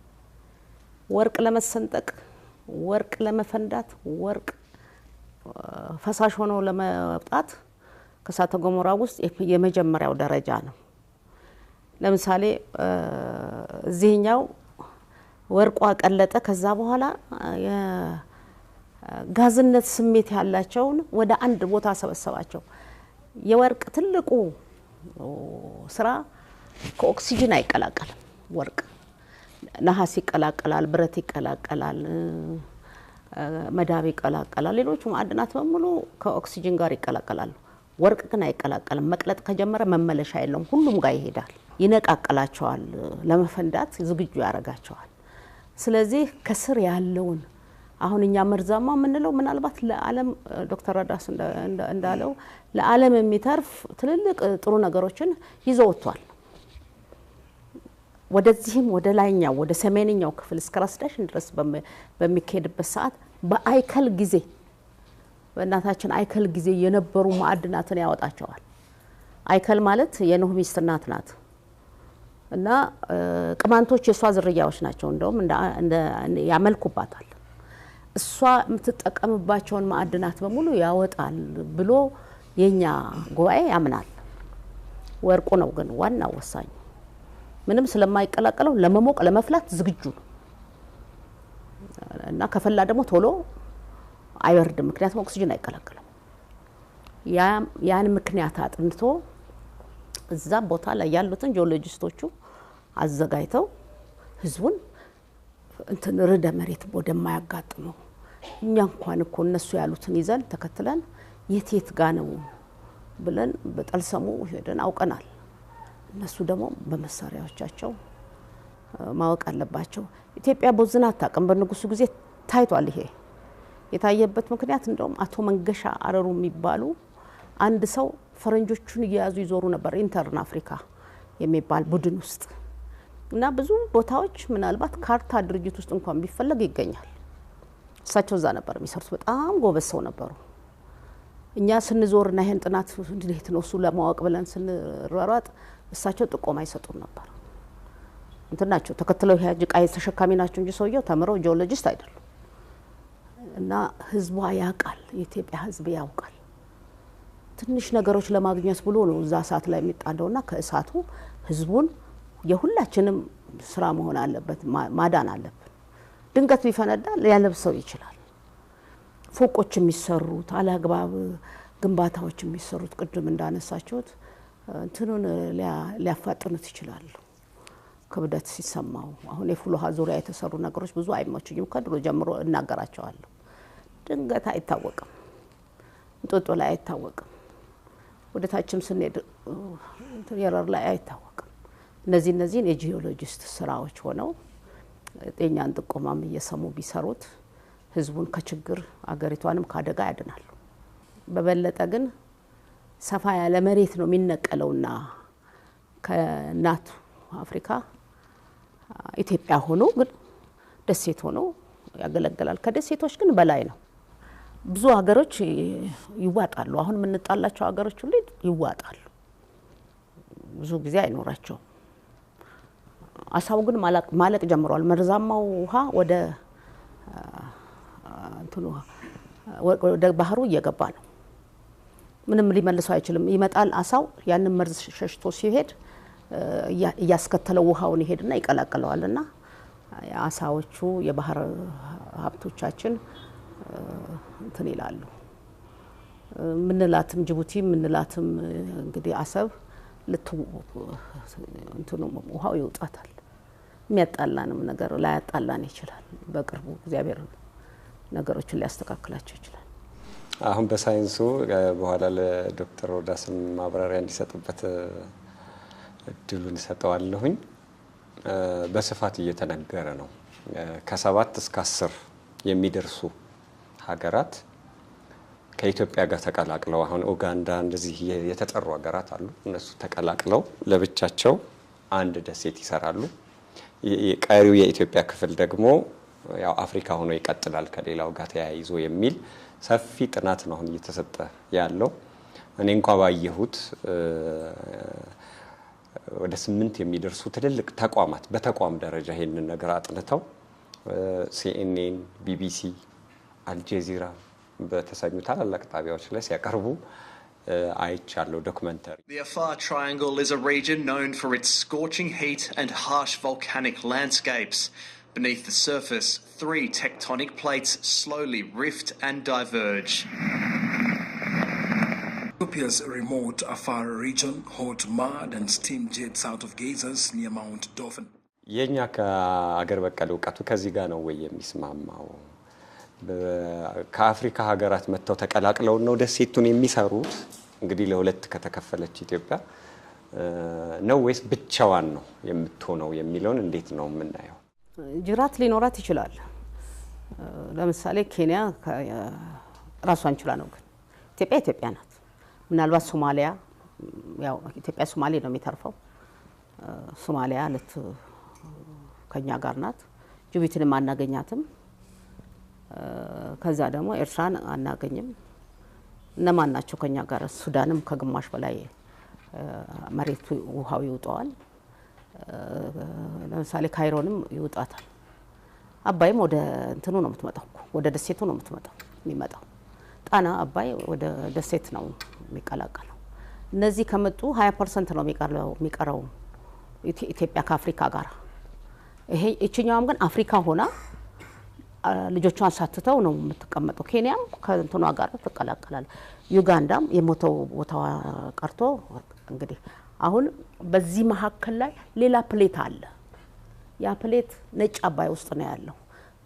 [SPEAKER 1] ወርቅ ለመሰንጠቅ፣ ወርቅ ለመፈንዳት፣ ወርቅ ፈሳሽ ሆኖ ለመውጣት ከእሳተ ገሞራ ውስጥ የመጀመሪያው ደረጃ ነው። ለምሳሌ እዚህኛው ወርቋ ቀለጠ፣ ከዛ በኋላ የጋዝነት ስሜት ያላቸውን ወደ አንድ ቦታ ሰበሰባቸው። የወርቅ ትልቁ ስራ ከኦክሲጅን አይቀላቀልም። ወርቅ ነሐስ ይቀላቀላል፣ ብረት ይቀላቀላል፣ መዳብ ይቀላቀላል፣ ሌሎች ማዕድናት በሙሉ ከኦክሲጅን ጋር ይቀላቀላሉ። ወርቅ ግን አይቀላቀልም። መቅለጥ ከጀመረ መመለሻ የለውም፣ ሁሉም ጋር ይሄዳል፣ ይነቃቀላቸዋል፣ ለመፈንዳት ዝግጁ ያደርጋቸዋል። ስለዚህ ከስር ያለውን አሁን እኛ መርዛማ የምንለው ምናልባት ለዓለም ዶክተር ረዳስ እንዳለው ለዓለም የሚተርፍ ትልልቅ ጥሩ ነገሮችን ይዞ ወጥቷል። ወደዚህም ወደ ላይኛው ወደ ሰሜንኛው ክፍል እስከ ራስ ዳሽን ድረስ በሚካሄድበት ሰዓት በአይከል ጊዜ በእናታችን አይከል ጊዜ የነበሩ ማዕድናትን ያወጣቸዋል። አይከል ማለት የኖህ ሚስት እናት ናት እና ቅማንቶች የሷ ዝርያዎች ናቸው። እንደውም ያመልኩባታል። እሷ የምትጠቀምባቸውን ማዕድናት በሙሉ ያወጣል ብሎ የኛ ጉባኤ ያምናል። ወርቁ ነው ግን ዋናው ወሳኝ። ምንም ስለማይቀላቀለው ለመሞቅ ለመፍላት ዝግጁ ነው እና ከፈላ ደግሞ ቶሎ አይወርድም፣ ምክንያቱም ኦክሲጅን አይቀላቀልም። ያን ምክንያት አጥንቶ እዛ ቦታ ላይ ያሉትን ጂኦሎጂስቶቹ አዘጋጅተው ህዝቡን እንትን ርዕደ መሬት ወደማያጋጥመው እኛ እንኳን እኮ እነሱ ያሉትን ይዘን ተከትለን የት ጋር ነው ብለን በጠልሰሙ ሄደን አውቀናል። እነሱ ደግሞ በመሳሪያዎቻቸው ማወቅ አለባቸው። ኢትዮጵያ ቦዝና አታውቅም። በንጉሱ ጊዜ ታይቷል። ይሄ የታየበት ምክንያት እንደውም አቶ መንገሻ አረሩ የሚባሉ አንድ ሰው ፈረንጆቹን እየያዙ ይዞሩ ነበር ኢንተርን አፍሪካ የሚባል ቡድን ውስጥ እና ብዙ ቦታዎች ምናልባት ካርታ ድርጅት ውስጥ እንኳን ቢፈለግ ይገኛል። እሳቸው እዛ ነበር የሚሰሩት። በጣም ጎበዝ ሰው ነበሩ። እኛ ስንዞርና ይሄን ጥናት እንዴት ነው እሱ ለማወቅ ብለን ስንሯሯጥ እሳቸው ጥቆማ ይሰጡን ነበር። እንትናቸው ተከትለው ቃይ ተሸካሚ ናቸው እንጂ ሰውየው ተምረው ጂኦሎጂስት አይደሉም። እና ህዝቧ ያውቃል፣ የኢትዮጵያ ህዝብ ያውቃል። ትንሽ ነገሮች ለማግኘት ብሎ ነው እዛ እሳት ላይ የሚጣደውና ከእሳቱ ህዝቡን የሁላችንም ስራ መሆን አለበት፣ ማዳን አለበት። ድንገት ቢፈነዳ ሊያለብሰው ይችላል። ፎቆች የሚሰሩት አላግባብ ግንባታዎች የሚሰሩት ቅድም እንዳነሳችሁት እንትኑን ሊያፋጥኑት ይችላሉ ክብደት ሲሰማው። አሁን የፍል ውሃ ዙሪያ የተሰሩ ነገሮች ብዙ አይመቹኝም፣ ከድሮ ጀምሮ እናገራቸዋለሁ። ድንገት አይታወቅም፣ እንጦጦ ላይ አይታወቅም፣ ወደ ታችም ስንሄድ የረር ላይ አይታወቅም። እነዚህን የጂኦሎጂስት ስራዎች ሆነው ጤኛን ጥቆማም እየሰሙ ቢሰሩት ህዝቡን ከችግር አገሪቷንም ካደጋ ያድናሉ። በበለጠ ግን ሰፋ ያለ መሬት ነው የሚነቀለውና ከናቱ አፍሪካ ኢትዮጵያ ሆኖ ግን ደሴት ሆኖ ያገለግላል። ከደሴቶች ግን በላይ ነው። ብዙ ሀገሮች ይዋጣሉ። አሁን የምንጣላቸው ሀገሮች ሁሉ ይዋጣሉ። ብዙ ጊዜ አይኖራቸውም። አሳው ግን ማለቅ ጀምሯል። መርዛማው ውሃ ወደ ወደ ባህሩ እየገባ ነው። ምንም ሊመልሰው አይችልም። ይመጣል አሳው ያንን መርዝ ሸሽቶ ሲሄድ እያስከተለው ውሃውን ይሄድና ይቀላቀለዋልና አሳዎቹ የባህር ሀብቶቻችን እንትን ይላሉ። ምንላትም ጅቡቲ ምንላትም እንግዲህ አሰብ እንትኑ ውሃው ይውጣታል። የሚያጣላንም ነገር ላይ ያጣላን ይችላል። በቅርቡ እግዚአብሔር ነገሮችን ሊያስተካክላቸው ይችላል።
[SPEAKER 2] አሁን በሳይንሱ በኋላ ለዶክተር ሮዳስም ማብራሪያ እንዲሰጡበት እድሉን ሰጠዋለሁኝ። በስፋት እየተነገረ ነው። ከ7 እስከ 10 የሚደርሱ ሀገራት ከኢትዮጵያ ጋር ተቀላቅለው አሁን ኡጋንዳ እንደዚህ የተጠሩ ሀገራት አሉ። እነሱ ተቀላቅለው ለብቻቸው አንድ ደሴት ይሰራሉ። ቀሪው የኢትዮጵያ ክፍል ደግሞ ያው አፍሪካ ሆኖ ይቀጥላል ከሌላው ጋር ተያይዞ የሚል ሰፊ ጥናት ነው አሁን እየተሰጠ ያለው። እኔ እንኳን ባየሁት ወደ 8 የሚደርሱ ትልልቅ ተቋማት በተቋም ደረጃ ይሄንን ነገር አጥንተው ሲኤንኤን፣ ቢቢሲ፣ አልጀዚራ በተሰኙ ታላላቅ ጣቢያዎች ላይ ሲያቀርቡ አይቻለሁ ዶክመንተሪ።
[SPEAKER 5] The Afar Triangle is a region known for its scorching heat and harsh volcanic landscapes. Beneath the surface, 3 tectonic plates slowly rift and diverge.
[SPEAKER 6] Ethiopia's remote Afar region holds mud and steam jets out of geysers near Mount Dauphin.
[SPEAKER 2] የኛ ከአገር በቀል እውቀቱ ከዚህ ጋር ነው ወይ የሚስማማው? ከአፍሪካ ሀገራት መጥተው ተቀላቅለው ነው ደሴቱን የሚሰሩት? እንግዲህ ለሁለት ከተከፈለች ኢትዮጵያ ነው ወይስ ብቻዋን ነው የምትሆነው የሚለውን እንዴት ነው የምናየው?
[SPEAKER 1] ጅራት ሊኖራት ይችላል። ለምሳሌ ኬንያ ራሷን ችላ ነው፣ ግን ኢትዮጵያ ናት። ምናልባት ሶማሊያ ያው ኢትዮጵያ ሶማሌ ነው የሚተርፈው። ሶማሊያ ከኛ ጋር ናት። ጅቡቲንም አናገኛትም። ከዛ ደግሞ ኤርትራን አናገኝም። እነማን ናቸው ከኛ ጋር? ሱዳንም ከግማሽ በላይ መሬቱ ውሃው ይውጣዋል። ለምሳሌ ካይሮንም ይውጣታል። አባይም ወደ እንትኑ ነው የምትመጣው፣ ወደ ደሴቱ ነው የሚመጣው። ጣና አባይ ወደ ደሴት ነው የሚቀላቀለው። እነዚህ ከመጡ 20% ነው የሚቀረው ኢትዮጵያ ከአፍሪካ ጋር። ይሄ እቺኛውም ግን አፍሪካ ሆና ልጆቿን ሳትተው ነው የምትቀመጠው። ኬንያም ከእንትኗ ጋር ትቀላቀላል። ዩጋንዳም የሞተው ቦታዋ ቀርቶ እንግዲህ አሁን በዚህ መሀከል ላይ ሌላ ፕሌት አለ። ያ ፕሌት ነጭ አባይ ውስጥ ነው ያለው።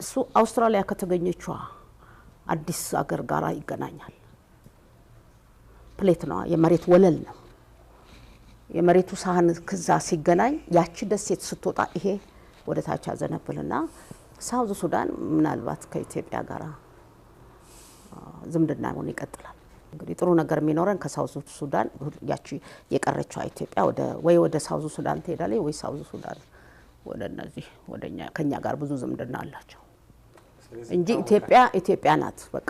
[SPEAKER 1] እሱ አውስትራሊያ ከተገኘችው አዲስ አገር ጋራ ይገናኛል። ፕሌት ነው፣ የመሬት ወለል ነው። የመሬቱ ሳህን ከዛ ሲገናኝ ያቺ ደሴት ስትወጣ ይሄ ወደ ታች ያዘነብልና ሳውዝ ሱዳን ምናልባት ከኢትዮጵያ ጋራ ዝምድናውን ይቀጥላል። እንግዲህ ጥሩ ነገር የሚኖረን ከሳውዝ ሱዳን ያቺ የቀረችው ኢትዮጵያ ወደ ሳውዝ ሱዳን ትሄዳለች ወይ ሳውዝ ሱዳን ወደ እነዚህ ወደኛ ከኛ ጋር ብዙ ዝምድና አላቸው እንጂ ኢትዮጵያ ናት በቃ።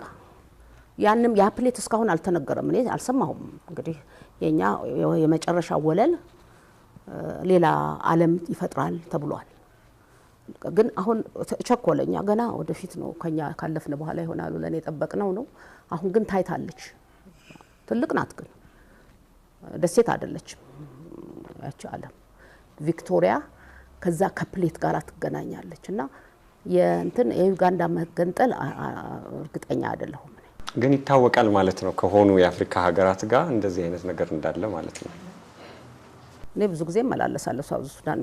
[SPEAKER 1] ያንም ያ ፕሌት እስካሁን አልተነገረም፣ እኔ አልሰማሁም። እንግዲህ የኛ የመጨረሻ ወለል ሌላ ዓለም ይፈጥራል ተብሏል። ግን አሁን ቸኮለኛ ገና ወደፊት ነው ከኛ ካለፍነ በኋላ ይሆናል ለኔ ጠበቅነው ነው። አሁን ግን ታይታለች። ትልቅ ናት ግን ደሴት አይደለችም ያቺ ዓለም ቪክቶሪያ ከዛ ከፕሌት ጋር ትገናኛለች እና የዩጋንዳ መገንጠል እርግጠኛ አይደለሁም።
[SPEAKER 2] ግን ይታወቃል ማለት ነው ከሆኑ የአፍሪካ ሀገራት ጋር እንደዚህ አይነት ነገር እንዳለ ማለት ነው።
[SPEAKER 1] እኔ ብዙ ጊዜ መላለሳለሁ ሳውዝ ሱዳን፣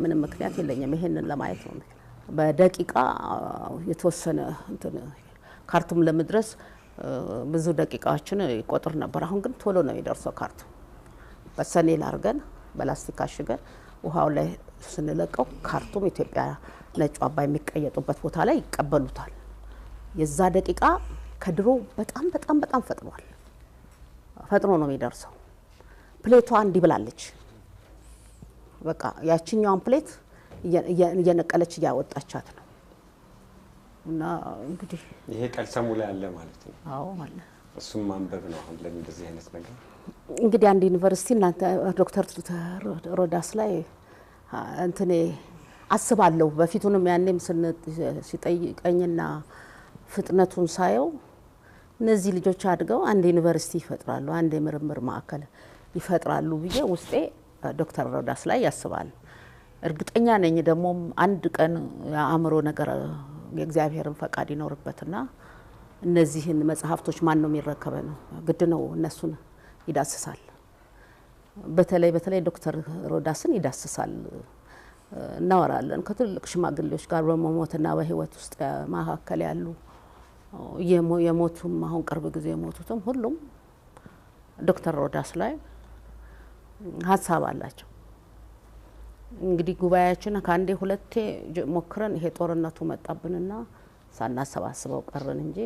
[SPEAKER 1] ምንም ምክንያት የለኝም ይሄንን ለማየት ነው። በደቂቃ የተወሰነ ካርቱም ለመድረስ ብዙ ደቂቃዎችን ይቆጥር ነበር። አሁን ግን ቶሎ ነው የሚደርሰው። ካርቱም በሰኔል አድርገን በላስቲክ አሽገን ውሃው ላይ ስንለቀው ካርቱም ኢትዮጵያ ነጭ አባይ የሚቀየጡበት ቦታ ላይ ይቀበሉታል። የዛ ደቂቃ ከድሮ በጣም በጣም በጣም ፈጥኖ ነው የሚደርሰው። ፕሌቷ እንዲህ ብላለች በቃ ያቺኛውን ፕሌት እየነቀለች እያወጣቻት ነው። እና እንግዲህ
[SPEAKER 2] ይሄ ቀልሰሙ ላይ አለ ማለት ነው።
[SPEAKER 1] አዎ አለ።
[SPEAKER 2] እሱም ማንበብ ነው አሁን ለእንደዚህ አይነት ነገር።
[SPEAKER 1] እንግዲህ አንድ ዩኒቨርሲቲ እናንተ ዶክተር ሮዳስ ላይ እንትኔ አስባለሁ በፊቱንም ያኔም ሲጠይቀኝና ፍጥነቱን ሳየው እነዚህ ልጆች አድገው አንድ ዩኒቨርሲቲ ይፈጥራሉ፣ አንድ የምርምር ማዕከል ይፈጥራሉ ብዬ ውስጤ ዶክተር ሮዳስ ላይ ያስባል። እርግጠኛ ነኝ ደግሞ አንድ ቀን የአእምሮ ነገር የእግዚአብሔርን ፈቃድ ይኖርበትና እነዚህን መጽሐፍቶች ማን ነው የሚረከበው? ግድ ነው እነሱን ይዳስሳል። በተለይ ዶክተር ሮዳስን ይዳስሳል። እናወራለን ከትልቅ ሽማግሌዎች ጋር በመሞትና በህይወት ውስጥ መካከል ያሉ የሞቱም አሁን ቅርብ ጊዜ የሞቱትም ሁሉም ዶክተር ሮዳስ ላይ ሀሳብ አላቸው። እንግዲህ ጉባኤያችን ከአንዴ ሁለቴ ሞክረን ይሄ ጦርነቱ መጣብንና ሳናሰባስበው ቀረን እንጂ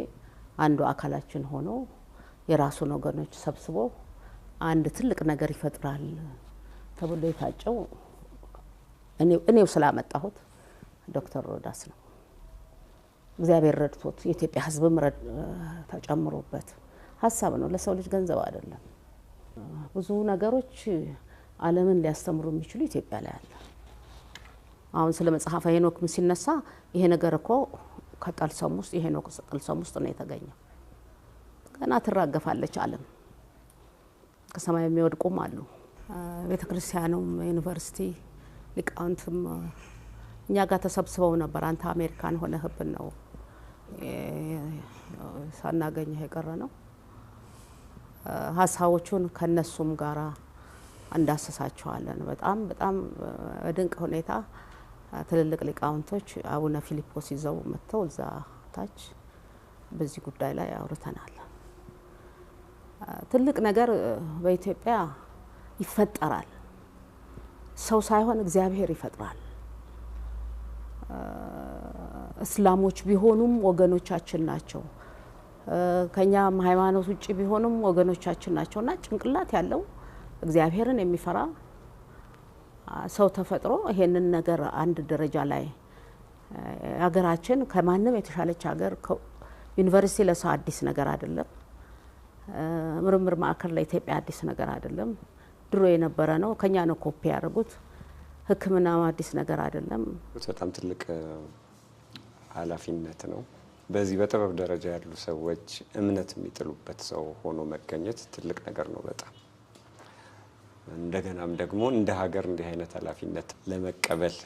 [SPEAKER 1] አንዱ አካላችን ሆኖ የራሱን ወገኖች ሰብስቦ አንድ ትልቅ ነገር ይፈጥራል ተብሎ የታጨው እኔው ስላመጣሁት ዶክተር ሮዳስ ነው። እግዚአብሔር ረድቶት የኢትዮጵያ ሕዝብም ተጨምሮበት ሀሳብ ነው። ለሰው ልጅ ገንዘብ አይደለም። ብዙ ነገሮች ዓለምን ሊያስተምሩ የሚችሉ ኢትዮጵያ ላይ አለ። አሁን ስለ መጽሐፈ ሄኖክ ሲነሳ ይሄ ነገር እኮ ከጠልሰም ውስጥ የሄኖክ ጠልሰም ውስጥ ነው የተገኘው። ገና ትራገፋለች ዓለም። ከሰማይ የሚወድቁም አሉ። ቤተክርስቲያኑም ዩኒቨርሲቲ ሊቃውንትም እኛ ጋር ተሰብስበው ነበር። አንተ አሜሪካን ሆነህብን ነው ሳናገኘህ የቀረ ነው። ሀሳቦቹን ከነሱም ጋራ እንዳሰሳቸዋለን። በጣም በድንቅ ሁኔታ ትልልቅ ሊቃውንቶች አቡነ ፊሊጶስ ይዘው መጥተው እዛ ታች በዚህ ጉዳይ ላይ አውርተናል። ትልቅ ነገር በኢትዮጵያ ይፈጠራል። ሰው ሳይሆን እግዚአብሔር ይፈጥራል። እስላሞች ቢሆኑም ወገኖቻችን ናቸው። ከኛም ሃይማኖት ውጪ ቢሆኑም ወገኖቻችን ናቸውና ጭንቅላት ያለው እግዚአብሔርን የሚፈራ ሰው ተፈጥሮ ይሄንን ነገር አንድ ደረጃ ላይ ሀገራችን ከማንም የተሻለች ሀገር ዩኒቨርሲቲ ለሰው አዲስ ነገር አይደለም። ምርምር ማዕከል ለኢትዮጵያ አዲስ ነገር አይደለም። ድሮ የነበረ ነው። ከኛ ነው ኮፒ ያደረጉት። ሕክምና አዲስ ነገር አይደለም።
[SPEAKER 2] በጣም ትልቅ ኃላፊነት ነው። በዚህ በጥበብ ደረጃ ያሉ ሰዎች እምነት የሚጥሉበት ሰው ሆኖ መገኘት ትልቅ ነገር ነው በጣም። እንደገናም ደግሞ እንደ ሀገር እንዲህ አይነት ኃላፊነት ለመቀበል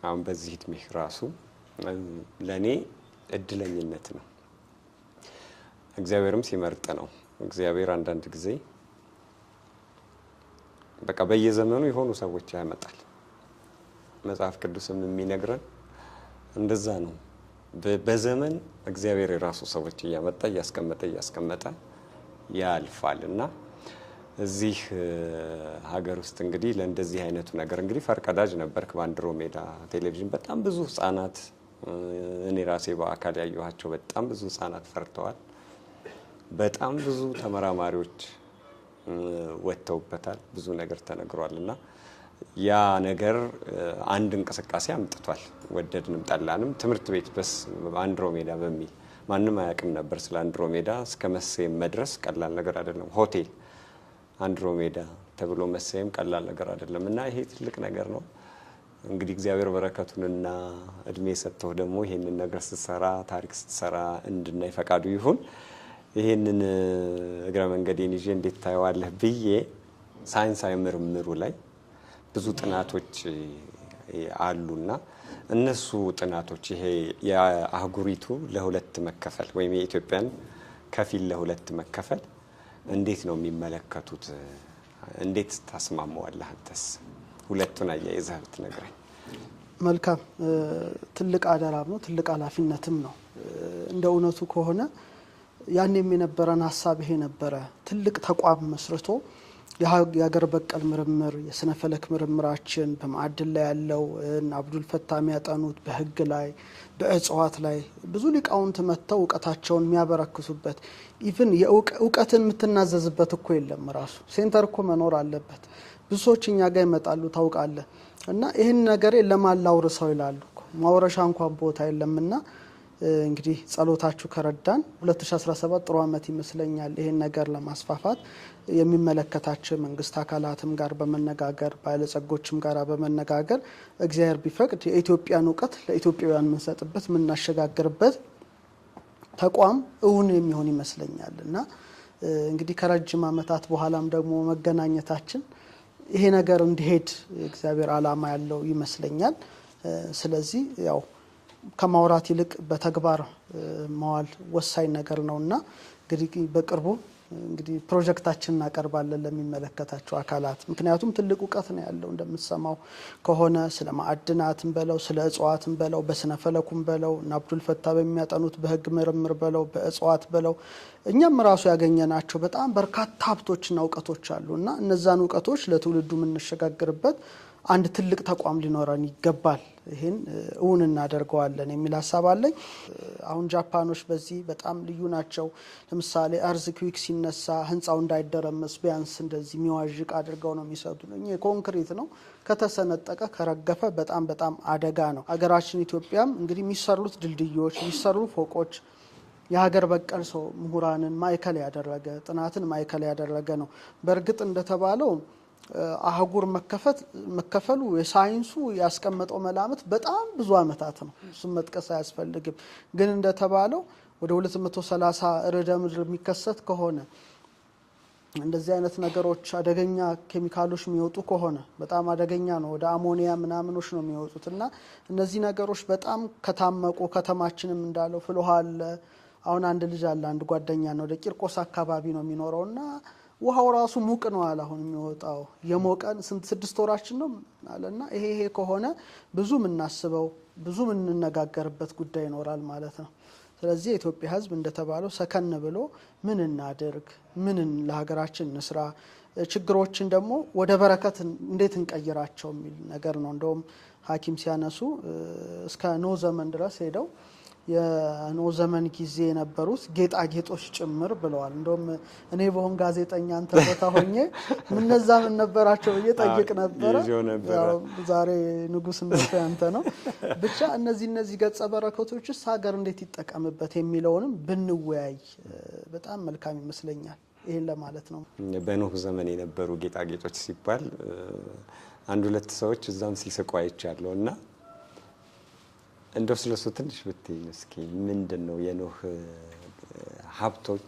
[SPEAKER 2] አሁን በዚህ እድሜ ራሱ ለኔ እድለኝነት ነው። እግዚአብሔርም ሲመርጥ ነው። እግዚአብሔር አንዳንድ ጊዜ በቃ በየዘመኑ የሆኑ ሰዎች ያመጣል። መጽሐፍ ቅዱስም የሚነግረን እንደዛ ነው። በዘመን እግዚአብሔር የራሱ ሰዎች እያመጣ እያስቀመጠ ያልፋልና እዚህ ሀገር ውስጥ እንግዲህ ለእንደዚህ አይነቱ ነገር እንግዲህ ፈርቀዳጅ ነበርክ በአንድሮሜዳ ቴሌቪዥን። በጣም ብዙ ህፃናት እኔ ራሴ በአካል ያየኋቸው በጣም ብዙ ህፃናት ፈርተዋል። በጣም ብዙ ተመራማሪዎች ወጥተውበታል። ብዙ ነገር ተነግሯልና ያ ነገር አንድ እንቅስቃሴ አምጥቷል። ወደድንም ጠላንም ትምህርት ቤት በስ አንድሮሜዳ በሚል ማንም አያውቅም ነበር ስለ አንድሮሜዳ። እስከ መሰየም መድረስ ቀላል ነገር አይደለም። ሆቴል አንድሮሜዳ ተብሎ መሰየም ቀላል ነገር አይደለም እና ይሄ ትልቅ ነገር ነው። እንግዲህ እግዚአብሔር በረከቱንና እድሜ ሰጥተው ደግሞ ይሄንን ነገር ስትሰራ ታሪክ ስትሰራ እንድናይ ፈቃዱ ይሁን። ይሄንን እግረ መንገዴን ይዤ እንዴት ታየዋለህ ብዬ ሳይንሳዊ ምርምሩ ላይ ብዙ ጥናቶች አሉና እነሱ ጥናቶች ይሄ የአህጉሪቱ ለሁለት መከፈል ወይም የኢትዮጵያን ከፊል ለሁለት መከፈል እንዴት ነው የሚመለከቱት? እንዴት ታስማማዋለህ አንተስ? ሁለቱን አያይዘህ ብትነግረኝ።
[SPEAKER 3] መልካም። ትልቅ አደራም ነው፣ ትልቅ ኃላፊነትም ነው። እንደ እውነቱ ከሆነ ያኔም የነበረን ሀሳብ ይሄ ነበረ። ትልቅ ተቋም መስርቶ የሀገር በቀል ምርምር የስነ ፈለክ ምርምራችን በማዕድን ላይ ያለው አብዱል ፈታህ የሚያጠኑት በህግ ላይ በእጽዋት ላይ ብዙ ሊቃውንት መጥተው እውቀታቸውን የሚያበረክቱበት ኢቭን የእውቀትን የምትናዘዝበት እኮ የለም። ራሱ ሴንተር እኮ መኖር አለበት። ብዙ ሰዎች እኛ ጋር ይመጣሉ ታውቃለህ። እና ይህን ነገር ለማላውርሰው ይላሉ። ማውረሻ እንኳን ቦታ የለምና እንግዲህ ጸሎታችሁ ከረዳን 2017 ጥሩ አመት ይመስለኛል። ይሄን ነገር ለማስፋፋት የሚመለከታቸው መንግስት አካላትም ጋር በመነጋገር ባለጸጎችም ጋር በመነጋገር እግዚአብሔር ቢፈቅድ የኢትዮጵያን እውቀት ለኢትዮጵያውያን የምንሰጥበት የምናሸጋግርበት ተቋም እውን የሚሆን ይመስለኛል። እና እንግዲህ ከረጅም አመታት በኋላም ደግሞ መገናኘታችን ይሄ ነገር እንዲሄድ እግዚአብሔር አላማ ያለው ይመስለኛል። ስለዚህ ያው ከማውራት ይልቅ በተግባር ማዋል ወሳኝ ነገር ነውና እንግዲህ በቅርቡ እንግዲህ ፕሮጀክታችንን እናቀርባለን ለሚመለከታቸው አካላት። ምክንያቱም ትልቅ እውቀት ነው ያለው እንደምትሰማው ከሆነ ስለ ማዕድናትም በለው ስለ እጽዋትም በለው በስነ ፈለኩም በለው እና አብዱል ፈታህ በሚያጠኑት በህግ ምርምር በለው በእጽዋት በለው እኛም ራሱ ያገኘናቸው በጣም በርካታ ሀብቶችና እውቀቶች አሉና እነዛን እውቀቶች ለትውልዱ የምንሸጋግርበት አንድ ትልቅ ተቋም ሊኖረን ይገባል። ይሄን እውን እናደርገዋለን የሚል ሀሳብ አለኝ። አሁን ጃፓኖች በዚህ በጣም ልዩ ናቸው። ለምሳሌ አርዝኩዊክ ሲነሳ ህንጻው እንዳይደረመስ ቢያንስ እንደዚህ የሚዋዥቅ አድርገው ነው የሚሰጡት። እኛ ኮንክሪት ነው ከተሰነጠቀ ከረገፈ በጣም አደጋ ነው። ሀገራችን ኢትዮጵያም እንግዲህ የሚሰሩት ድልድዮች የሚሰሩ ፎቆች የሀገር በቀል ሰው ምሁራንን ማዕከል ያደረገ ጥናትን ማዕከል ያደረገ ነው። በእርግጥ እንደተባለው አህጉር መከፈሉ የሳይንሱ ያስቀመጠው መላምት በጣም ብዙ አመታት ነው። እሱም መጥቀስ አያስፈልግም። ግን እንደተባለው ወደ 230 ርዕደ ምድር የሚከሰት ከሆነ እንደዚህ አይነት ነገሮች አደገኛ ኬሚካሎች የሚወጡ ከሆነ በጣም አደገኛ ነው። ወደ አሞኒያ ምናምኖች ነው የሚወጡትና እነዚህ ነገሮች በጣም ከታመቁ ከተማችንም እንዳለው ፍልውሃ አለ። አሁን አንድ ልጅ አለ አንድ ጓደኛ ነው ወደ ቂርቆስ አካባቢ ነው የሚኖረውና ውሃው ራሱ ሙቅ ነው አለ። አሁን የሚወጣው የሞቀን 6 ወራችን ነው አለና ይሄ ከሆነ ብዙ የምናስበው ብዙ የምንነጋገርበት ጉዳይ ይኖራል ማለት ነው። ስለዚህ የኢትዮጵያ ሕዝብ እንደተባለው ሰከን ብሎ ምን እናድርግ፣ ምን ለሀገራችን እንስራ፣ ችግሮችን ደግሞ ወደ በረከት እንዴት እንቀይራቸው የሚል ነገር ነው። እንደውም ሐኪም ሲያነሱ እስከ ኖህ ዘመን ድረስ ሄደው የኖህ ዘመን ጊዜ የነበሩት ጌጣጌጦች ጭምር ብለዋል። እንደውም እኔ በሆን ጋዜጠኛ አንተ ቦታ ሆኜ ምንነዛ ምን ነበራቸው እየጠይቅ ነበረ። ዛሬ ንጉስ እንደሆነ አንተ ነው። ብቻ እነዚህ ገጸ በረከቶችስ ሀገር እንዴት ይጠቀምበት የሚለውንም ብንወያይ በጣም መልካም ይመስለኛል። ይሄን ለማለት ነው።
[SPEAKER 2] በኖህ ዘመን የነበሩ ጌጣጌጦች ሲባል አንድ ሁለት ሰዎች እዛም ሲስቁ አይቻለውና እንደው ስለሱ ትንሽ ብትይ እስኪ ምንድነው የኖህ ሀብቶች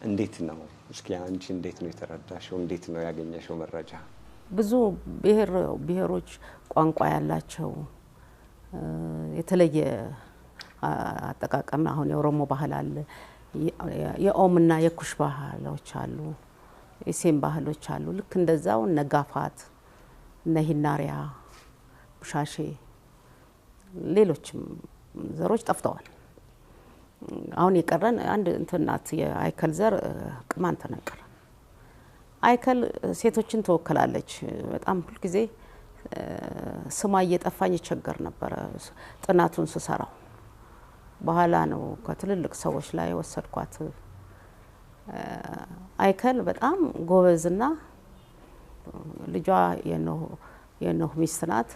[SPEAKER 2] እንዴት ነው? እስኪ አንቺ እንዴት ነው የተረዳሽው? እንዴት ነው ያገኘሽው መረጃ?
[SPEAKER 1] ብዙ ብሔሮች ቋንቋ ያላቸው የተለየ አጠቃቀም አሁን የኦሮሞ ባህል አለ፣ የኦምና የኩሽ ባህሎች አሉ፣ የሴም ባህሎች አሉ። ልክ እንደዛው ነጋፋት ነሂናሪያ ሻሼ ሌሎችም ዘሮች ጠፍተዋል። አሁን የቀረን አንድ እንትናት የአይከል ዘር ቅማንት ነበር። አይከል ሴቶችን ተወክላለች። በጣም ሁሉ ጊዜ ስሟ እየጠፋኝ ይቸገር ነበር ጥናቱን ስሰራው። በኋላ ነው ከትልልቅ ሰዎች ላይ ወሰድኳት። አይከል በጣም ጎበዝና ልጇ የኖህ ሚስት ናት።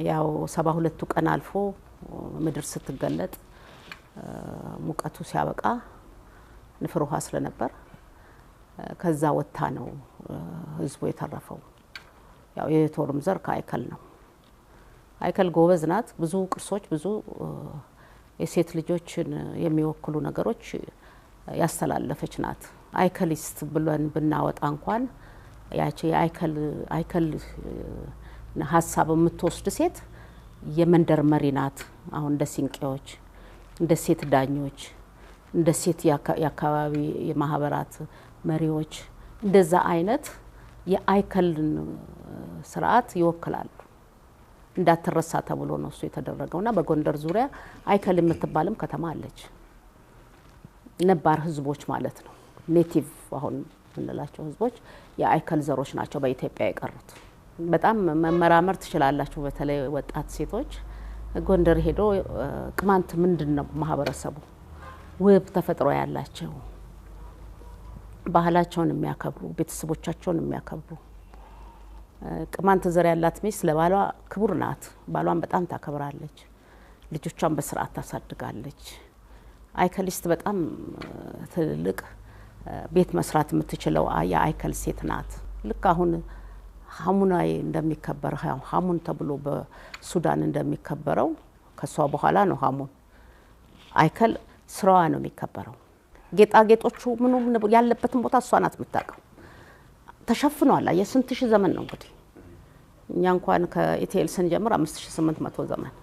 [SPEAKER 1] ያው 72ቱ ቀን አልፎ ምድር ስትገለጥ ሙቀቱ ሲያበቃ ንፍር ውሃ ስለነበር ከዛ ወጣ ነው ህዝቡ የተረፈው። ያው የቶርም ዘር ከአይከል ነው። አይከል ጎበዝ ናት። ብዙ ቅርሶች፣ ብዙ የሴት ልጆችን የሚወክሉ ነገሮች ያስተላለፈች ናት። አይከሊስት ብለን ብናወጣ እንኳን ያቺ አይከል ሀሳብ የምትወስድ ሴት የመንደር መሪ ናት። አሁን እንደ ሲንቄዎች፣ እንደ ሴት ዳኞች፣ እንደ ሴት የአካባቢ የማህበራት መሪዎች እንደዛ አይነት የአይከልን ስርዓት ይወክላሉ። እንዳትረሳ ተብሎ ነው እሱ የተደረገውና በጎንደር ዙሪያ አይከል የምትባልም ከተማ አለች። ነባር ህዝቦች ማለት ነው። ኔቲቭ አሁን እንላቸው ህዝቦች የአይከል ዘሮች ናቸው በኢትዮጵያ የቀሩት። በጣም መመራመር ትችላላችሁ። በተለይ ወጣት ሴቶች ጎንደር ሄዶ ቅማንት ምንድነው ማህበረሰቡ ውብ ተፈጥሮ ያላቸው ባህላቸውን የሚያከብሩ ቤተሰቦቻቸውን የሚያከብሩ ቅማንት ዘር ያላት ሚስት ለባሏ ክቡር ናት። ባሏን በጣም ታከብራለች። ልጆቿን በስርዓት ታሳድጋለች። አይከሊስት በጣም ትልቅ ቤት መስራት የምትችለው የአይከል ሴት ናት። ልክ አሁን ሀሙናይ እንደሚከበር ሀሙን ተብሎ በሱዳን እንደሚከበረው ከሷ በኋላ ነው ሀሙን። አይከል ስራዋ ነው የሚከበረው። ጌጣጌጦቹ ምኑ ያለበትን ቦታ እሷ ናት የምታውቀው። ተሸፍኗል። የስንት ሺህ ዘመን ነው እንግዲህ። እኛ እንኳን ከኢቲኤል ስንጀምር 5800 ዘመን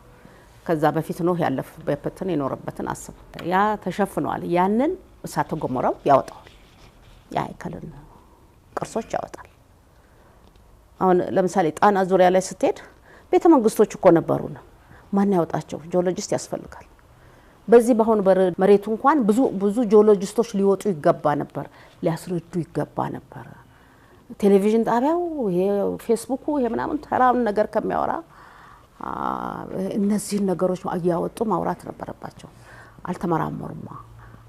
[SPEAKER 1] ከዛ በፊት ነው ያለፈበትን የኖረበትን አስብ። ያ ተሸፍኗል። ያንን እሳተ ገሞራው ያወጣዋል። የአይከልን ቅርሶች ያወጣል። አሁን ለምሳሌ ጣና ዙሪያ ላይ ስትሄድ ቤተ መንግስቶች እኮ ነበሩና ማን ያወጣቸው? ጂኦሎጂስት ያስፈልጋል። በዚህ ባሁን መሬቱ እንኳን ብዙ ጂኦሎጂስቶች ሊወጡ ይገባ ነበር፣ ሊያስረዱ ይገባ ነበር። ቴሌቪዥን ጣቢያው ይሄ ፌስቡኩ ይሄ ምናምን ተራውን ነገር ከሚያወራ እነዚህ ነገሮች እያወጡ ማውራት ነበረባቸው። አልተመራመሩማ።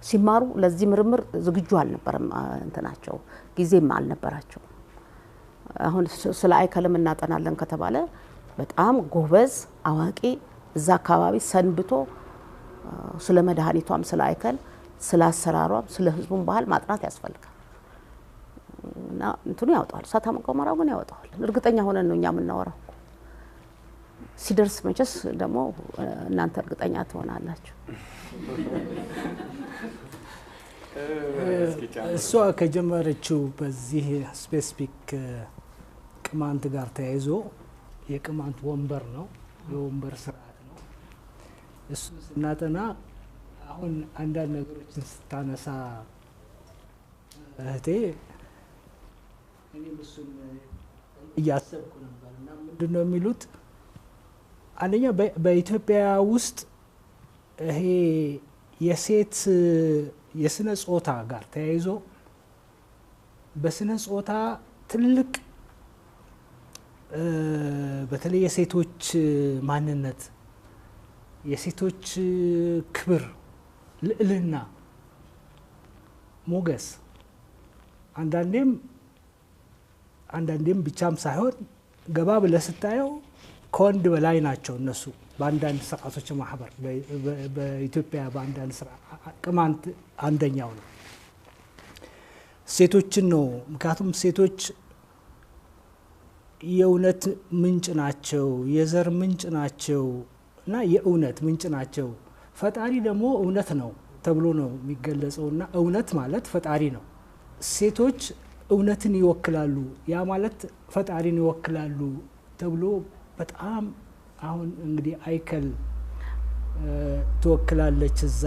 [SPEAKER 1] ሲማሩ ለዚህ ምርምር ዝግጁ አልነበረም እንትናቸው፣ ጊዜም አልነበራቸው። አሁን ስለ አይከልም እናጠናለን ከተባለ በጣም ጎበዝ አዋቂ እዛ አካባቢ ሰንብቶ ስለ መድኃኒቷም ስለ አይከል ስለ አሰራሯም ስለ ህዝቡም ባህል ማጥናት ያስፈልጋል። እና እንትኑ ያወጣል። እሳተ ገሞራው ግን ያወጣል። እርግጠኛ ሆነን ነው እኛ የምናወራው። ሲደርስ መቼስ ደግሞ እናንተ እርግጠኛ ትሆናላችሁ።
[SPEAKER 4] እሷ ከጀመረችው በዚህ ስፔሲፊክ ቅማንት ጋር ተያይዞ የቅማንት ወንበር ነው፣ የወንበር ስርዓት ነው። እሱ ስናጠና አሁን አንዳንድ ነገሮችን ስታነሳ እህቴ እኔ እሱን እያሰብኩ ነበር እና ምንድነው የሚሉት አንደኛ በኢትዮጵያ ውስጥ ይሄ የሴት የስነ ጾታ ጋር ተያይዞ በስነ ጾታ ትልቅ በተለይ የሴቶች ማንነት፣ የሴቶች ክብር፣ ልዕልና፣ ሞገስ አንዳንዴም ብቻም ሳይሆን ገባ ብለህ ስታየው ከወንድ በላይ ናቸው እነሱ። በአንዳንድ ስርዓቶች ማህበር በኢትዮጵያ በአንዳንድ ስርዓት ቅማንት አንደኛው ነው። ሴቶችን ነው። ምክንያቱም ሴቶች የእውነት ምንጭ ናቸው፣ የዘር ምንጭ ናቸው እና የእውነት ምንጭ ናቸው። ፈጣሪ ደግሞ እውነት ነው ተብሎ ነው የሚገለጸውና እውነት ማለት ፈጣሪ ነው። ሴቶች እውነትን ይወክላሉ፣ ያ ማለት ፈጣሪን ይወክላሉ ተብሎ በጣም አሁን እንግዲህ አይከል ትወክላለች እዛ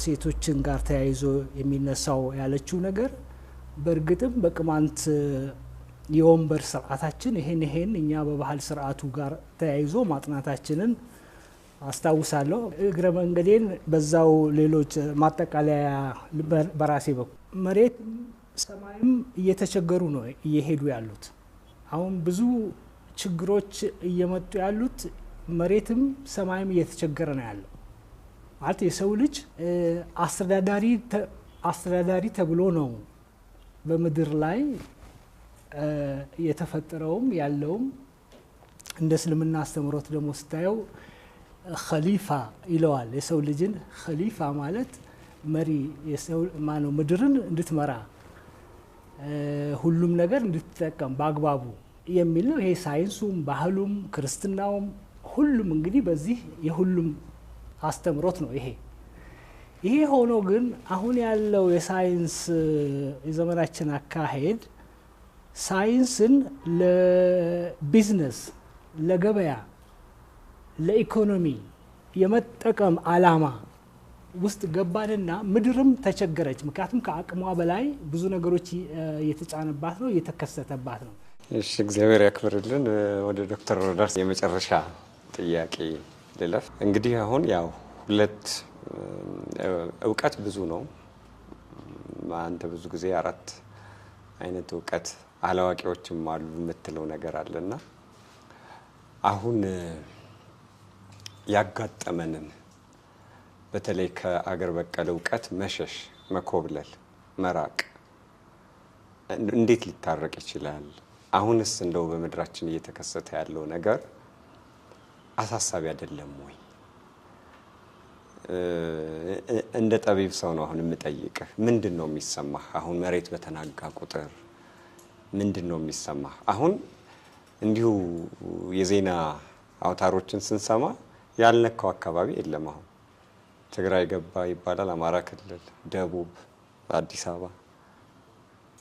[SPEAKER 4] ሴቶችን ጋር ተያይዞ የሚነሳው ያለችው ነገር በእርግጥም በቅማንት የወንበር ስርዓታችን ይሄን እኛ በባህል ስርዓቱ ጋር ተያይዞ ማጥናታችንን አስታውሳለሁ። እግረ መንገዴን በዛው ሌሎች ማጠቃለያ በራሴ በኩል መሬት ሰማይም እየተቸገሩ ነው እየሄዱ ያሉት። አሁን ብዙ ችግሮች እየመጡ ያሉት መሬትም ሰማይም እየተቸገረ ነው ያለው። ማለት የሰው ልጅ አስተዳዳሪ ተብሎ ነው በምድር ላይ የተፈጠረውም ያለውም። እንደ እስልምና አስተምሮት ደግሞ ስታየው ኸሊፋ ይለዋል። የሰው ልጅን ኸሊፋ ማለት መሪ፣ የሰው ማነው ምድርን እንድትመራ ሁሉም ነገር እንድትጠቀም በአግባቡ የሚል ነው። ይሄ ሳይንሱም ባህሉም ክርስትናውም ሁሉም እንግዲህ በዚህ የሁሉም አስተምሮት ነው ይሄ ሆኖ ግን አሁን ያለው የሳይንስ የዘመናችን አካሄድ ሳይንስን ለቢዝነስ፣ ለገበያ፣ ለኢኮኖሚ የመጠቀም አላማ ውስጥ ገባንና ምድርም ተቸገረች። ምክንያቱም ከአቅሟ በላይ ብዙ ነገሮች እየተጫነባት ነው፣ እየተከሰተባት ነው።
[SPEAKER 2] እሺ እግዚአብሔር ያክብርልን። ወደ ዶክተር ሮዳስ የመጨረሻ ጥያቄ ልለፍ። እንግዲህ አሁን ያው ሁለት እውቀት ብዙ ነው። አንተ ብዙ ጊዜ 4 አይነት እውቀት አላዋቂዎችም አሉ የምትለው ነገር አለና አሁን ያጋጠመንን በተለይ ከአገር በቀል እውቀት መሸሽ፣ መኮብለል፣ መራቅ እንዴት ሊታረቅ ይችላል? አሁንስ እንደው በምድራችን እየተከሰተ ያለው ነገር አሳሳቢ አይደለም ወይ? እንደ ጠቢብ ሰው ነው አሁን የምጠይቅህ። ምንድነው የሚሰማህ አሁን መሬት በተናጋ ቁጥር? ምንድነው የሚሰማህ አሁን? እንዲሁ የዜና አውታሮችን ስንሰማ ያልነካው አካባቢ የለም። አሁን ትግራይ ገባ ይባላል፣ አማራ ክልል፣ ደቡብ፣ አዲስ አበባ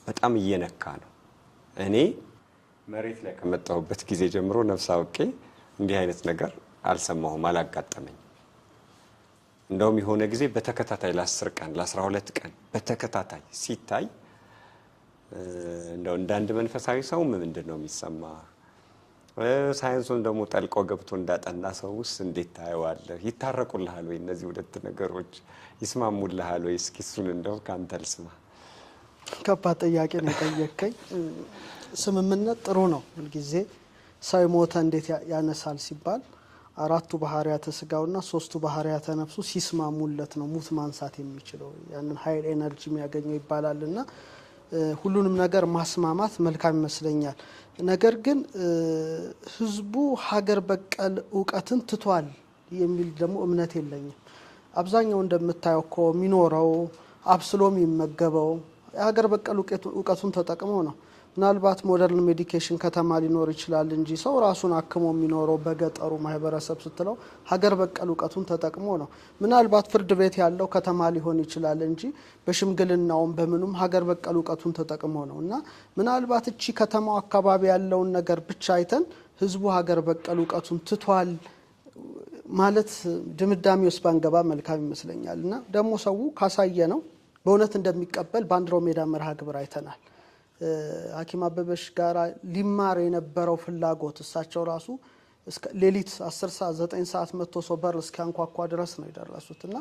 [SPEAKER 2] በጣም እየነካ ነው። እኔ መሬት ላይ ከመጣሁበት ጊዜ ጀምሮ ነፍስ አውቄ እንዲህ አይነት ነገር አልሰማሁም፣ አላጋጠመኝ። እንደውም የሆነ ጊዜ በተከታታይ ለ10 ቀን ለ12 ቀን በተከታታይ ሲታይ እንደው እንዳንድ መንፈሳዊ ሰው ምንድነው የሚሰማ? ሳይንሱን ደግሞ ጠልቆ ገብቶ እንዳጠና ሰው ውስጥ እንዴት ታየዋለህ? ይታረቁልሃል ወይ እነዚህ ሁለት ነገሮች? ይስማሙልሃል ወይ? እስኪ እሱን እንደው ካንተ ልስማ።
[SPEAKER 3] ከባድ ጥያቄ ነው የጠየቀኝ። ስምምነት ጥሩ ነው። ሁልጊዜ ሰው ሞተ እንዴት ያነሳል ሲባል 4ቱ ባህሪያተ ስጋውና 3ቱ ባህሪያተ ነፍሱ ሲስማሙለት ነው ሙት ማንሳት የሚችለው፣ ያንን ኃይል ኤነርጂ የሚያገኘው ይባላልና ሁሉንም ነገር ማስማማት መልካም ይመስለኛል። ነገር ግን ህዝቡ ሀገር በቀል እውቀትን ትቷል የሚል ደግሞ እምነት የለኝም። አብዛኛው እንደምታየው እኮ የሚኖረው አብስሎ የሚመገበው ሀገር በቀል እውቀቱን ተጠቅሞ ነው። ምናልባት ሞደርን ሜዲኬሽን ከተማ ሊኖር ይችላል እንጂ ሰው ራሱን አክሞ የሚኖረው በገጠሩ ማህበረሰብ ስትለው ሀገር በቀል እውቀቱን ተጠቅሞ ነው። ምናልባት ፍርድ ቤት ያለው ከተማ ሊሆን ይችላል እንጂ በሽምግልናውም በምኑም ሀገር በቀል እውቀቱን ተጠቅሞ ነው። እና ምናልባት እቺ ከተማው አካባቢ ያለውን ነገር ብቻ አይተን ህዝቡ ሀገር በቀል እውቀቱን ትቷል ማለት ድምዳሜ ውስጥ ባንገባ መልካም ይመስለኛል። እና ደግሞ ሰው ካሳየ ነው በእውነት እንደሚቀበል በአንድሮሜዳ መርሃ ግብር አይተናል። ሐኪም አበበሽ ጋራ ሊማር የነበረው ፍላጎት እሳቸው ራሱ እስከ ሌሊት 10 ሰዓት 9 ሰዓት መጥቶ ሰው በር እስኪያንኳኳ ድረስ ነው የደረሱትና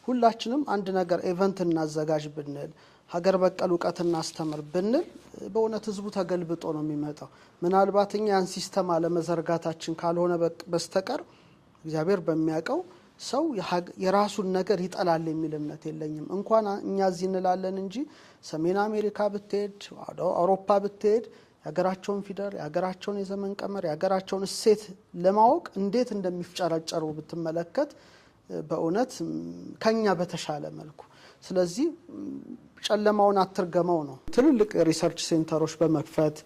[SPEAKER 3] ሁላችንም አንድ ነገር ኢቨንት እናዘጋጅ ብንል ሀገር በቀል እውቀት እናስተምር ብንል በእውነት ህዝቡ ተገልብጦ ነው የሚመጣው። ምናልባት እኛ ያን ሲስተም አለመዘርጋታችን ካልሆነ በስተቀር እግዚአብሔር በሚያውቀው ሰው የራሱን ነገር ይጠላል የሚል እምነት የለኝም። እንኳን እኛ እዚህ እንላለን እንጂ ሰሜን አሜሪካ ብትሄድ፣ አውሮፓ ብትሄድ የሀገራቸውን ፊደል፣ የሀገራቸውን የዘመን ቀመር፣ የሀገራቸውን እሴት ለማወቅ እንዴት እንደሚፍጨረጨሩ ብትመለከት በእውነት ከኛ በተሻለ መልኩ። ስለዚህ ጨለማውን አትርገመው ነው። ትልልቅ ሪሰርች ሴንተሮች በመክፈት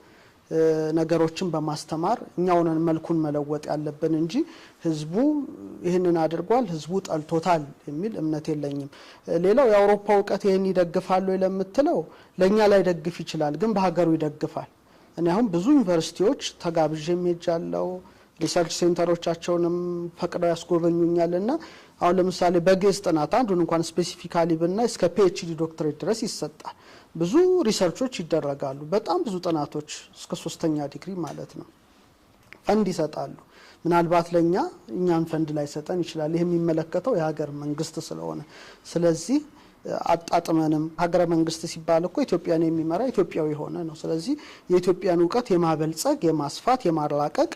[SPEAKER 3] ነገሮችን በማስተማር እኛውን መልኩን መለወጥ ያለብን እንጂ ህዝቡ ይህንን አድርጓል ህዝቡ ጠልቶታል የሚል እምነት የለኝም። ሌላው የአውሮፓ እውቀት ይህን ይደግፋሉ ለምትለው ለኛ ላይ ደግፍ ይችላል፣ ግን በሀገሩ ይደግፋል። እኔ አሁን ብዙ ዩኒቨርሲቲዎች ተጋብዤም ሄጃለሁ፣ ሪሰርች ሴንተሮቻቸውንም ፈቅደው ያስጎበኙኛልና አሁን ለምሳሌ በግዕዝ ጥናት አንዱን እንኳን ስፔሲፊካሊ ብናይ እስከ ፒኤችዲ ዶክትሬት ድረስ ይሰጣል። ብዙ ሪሰርቾች ይደረጋሉ። በጣም ብዙ ጥናቶች እስከ 3ኛ ዲግሪ ማለት ነው ፈንድ ይሰጣሉ። ምናልባት ለኛ እኛን ፈንድ ላይ ሰጠን ይችላል። ይሄ የሚመለከተው የሀገር መንግስት ስለሆነ ስለዚህ አጣጥመንም ሀገረ መንግስት ሲባል እኮ ኢትዮጵያን የሚመራ ኢትዮጵያዊ ሆነ ነው። ስለዚህ የኢትዮጵያን ዕውቀት የማበልጸግ የማስፋት የማራቀቅ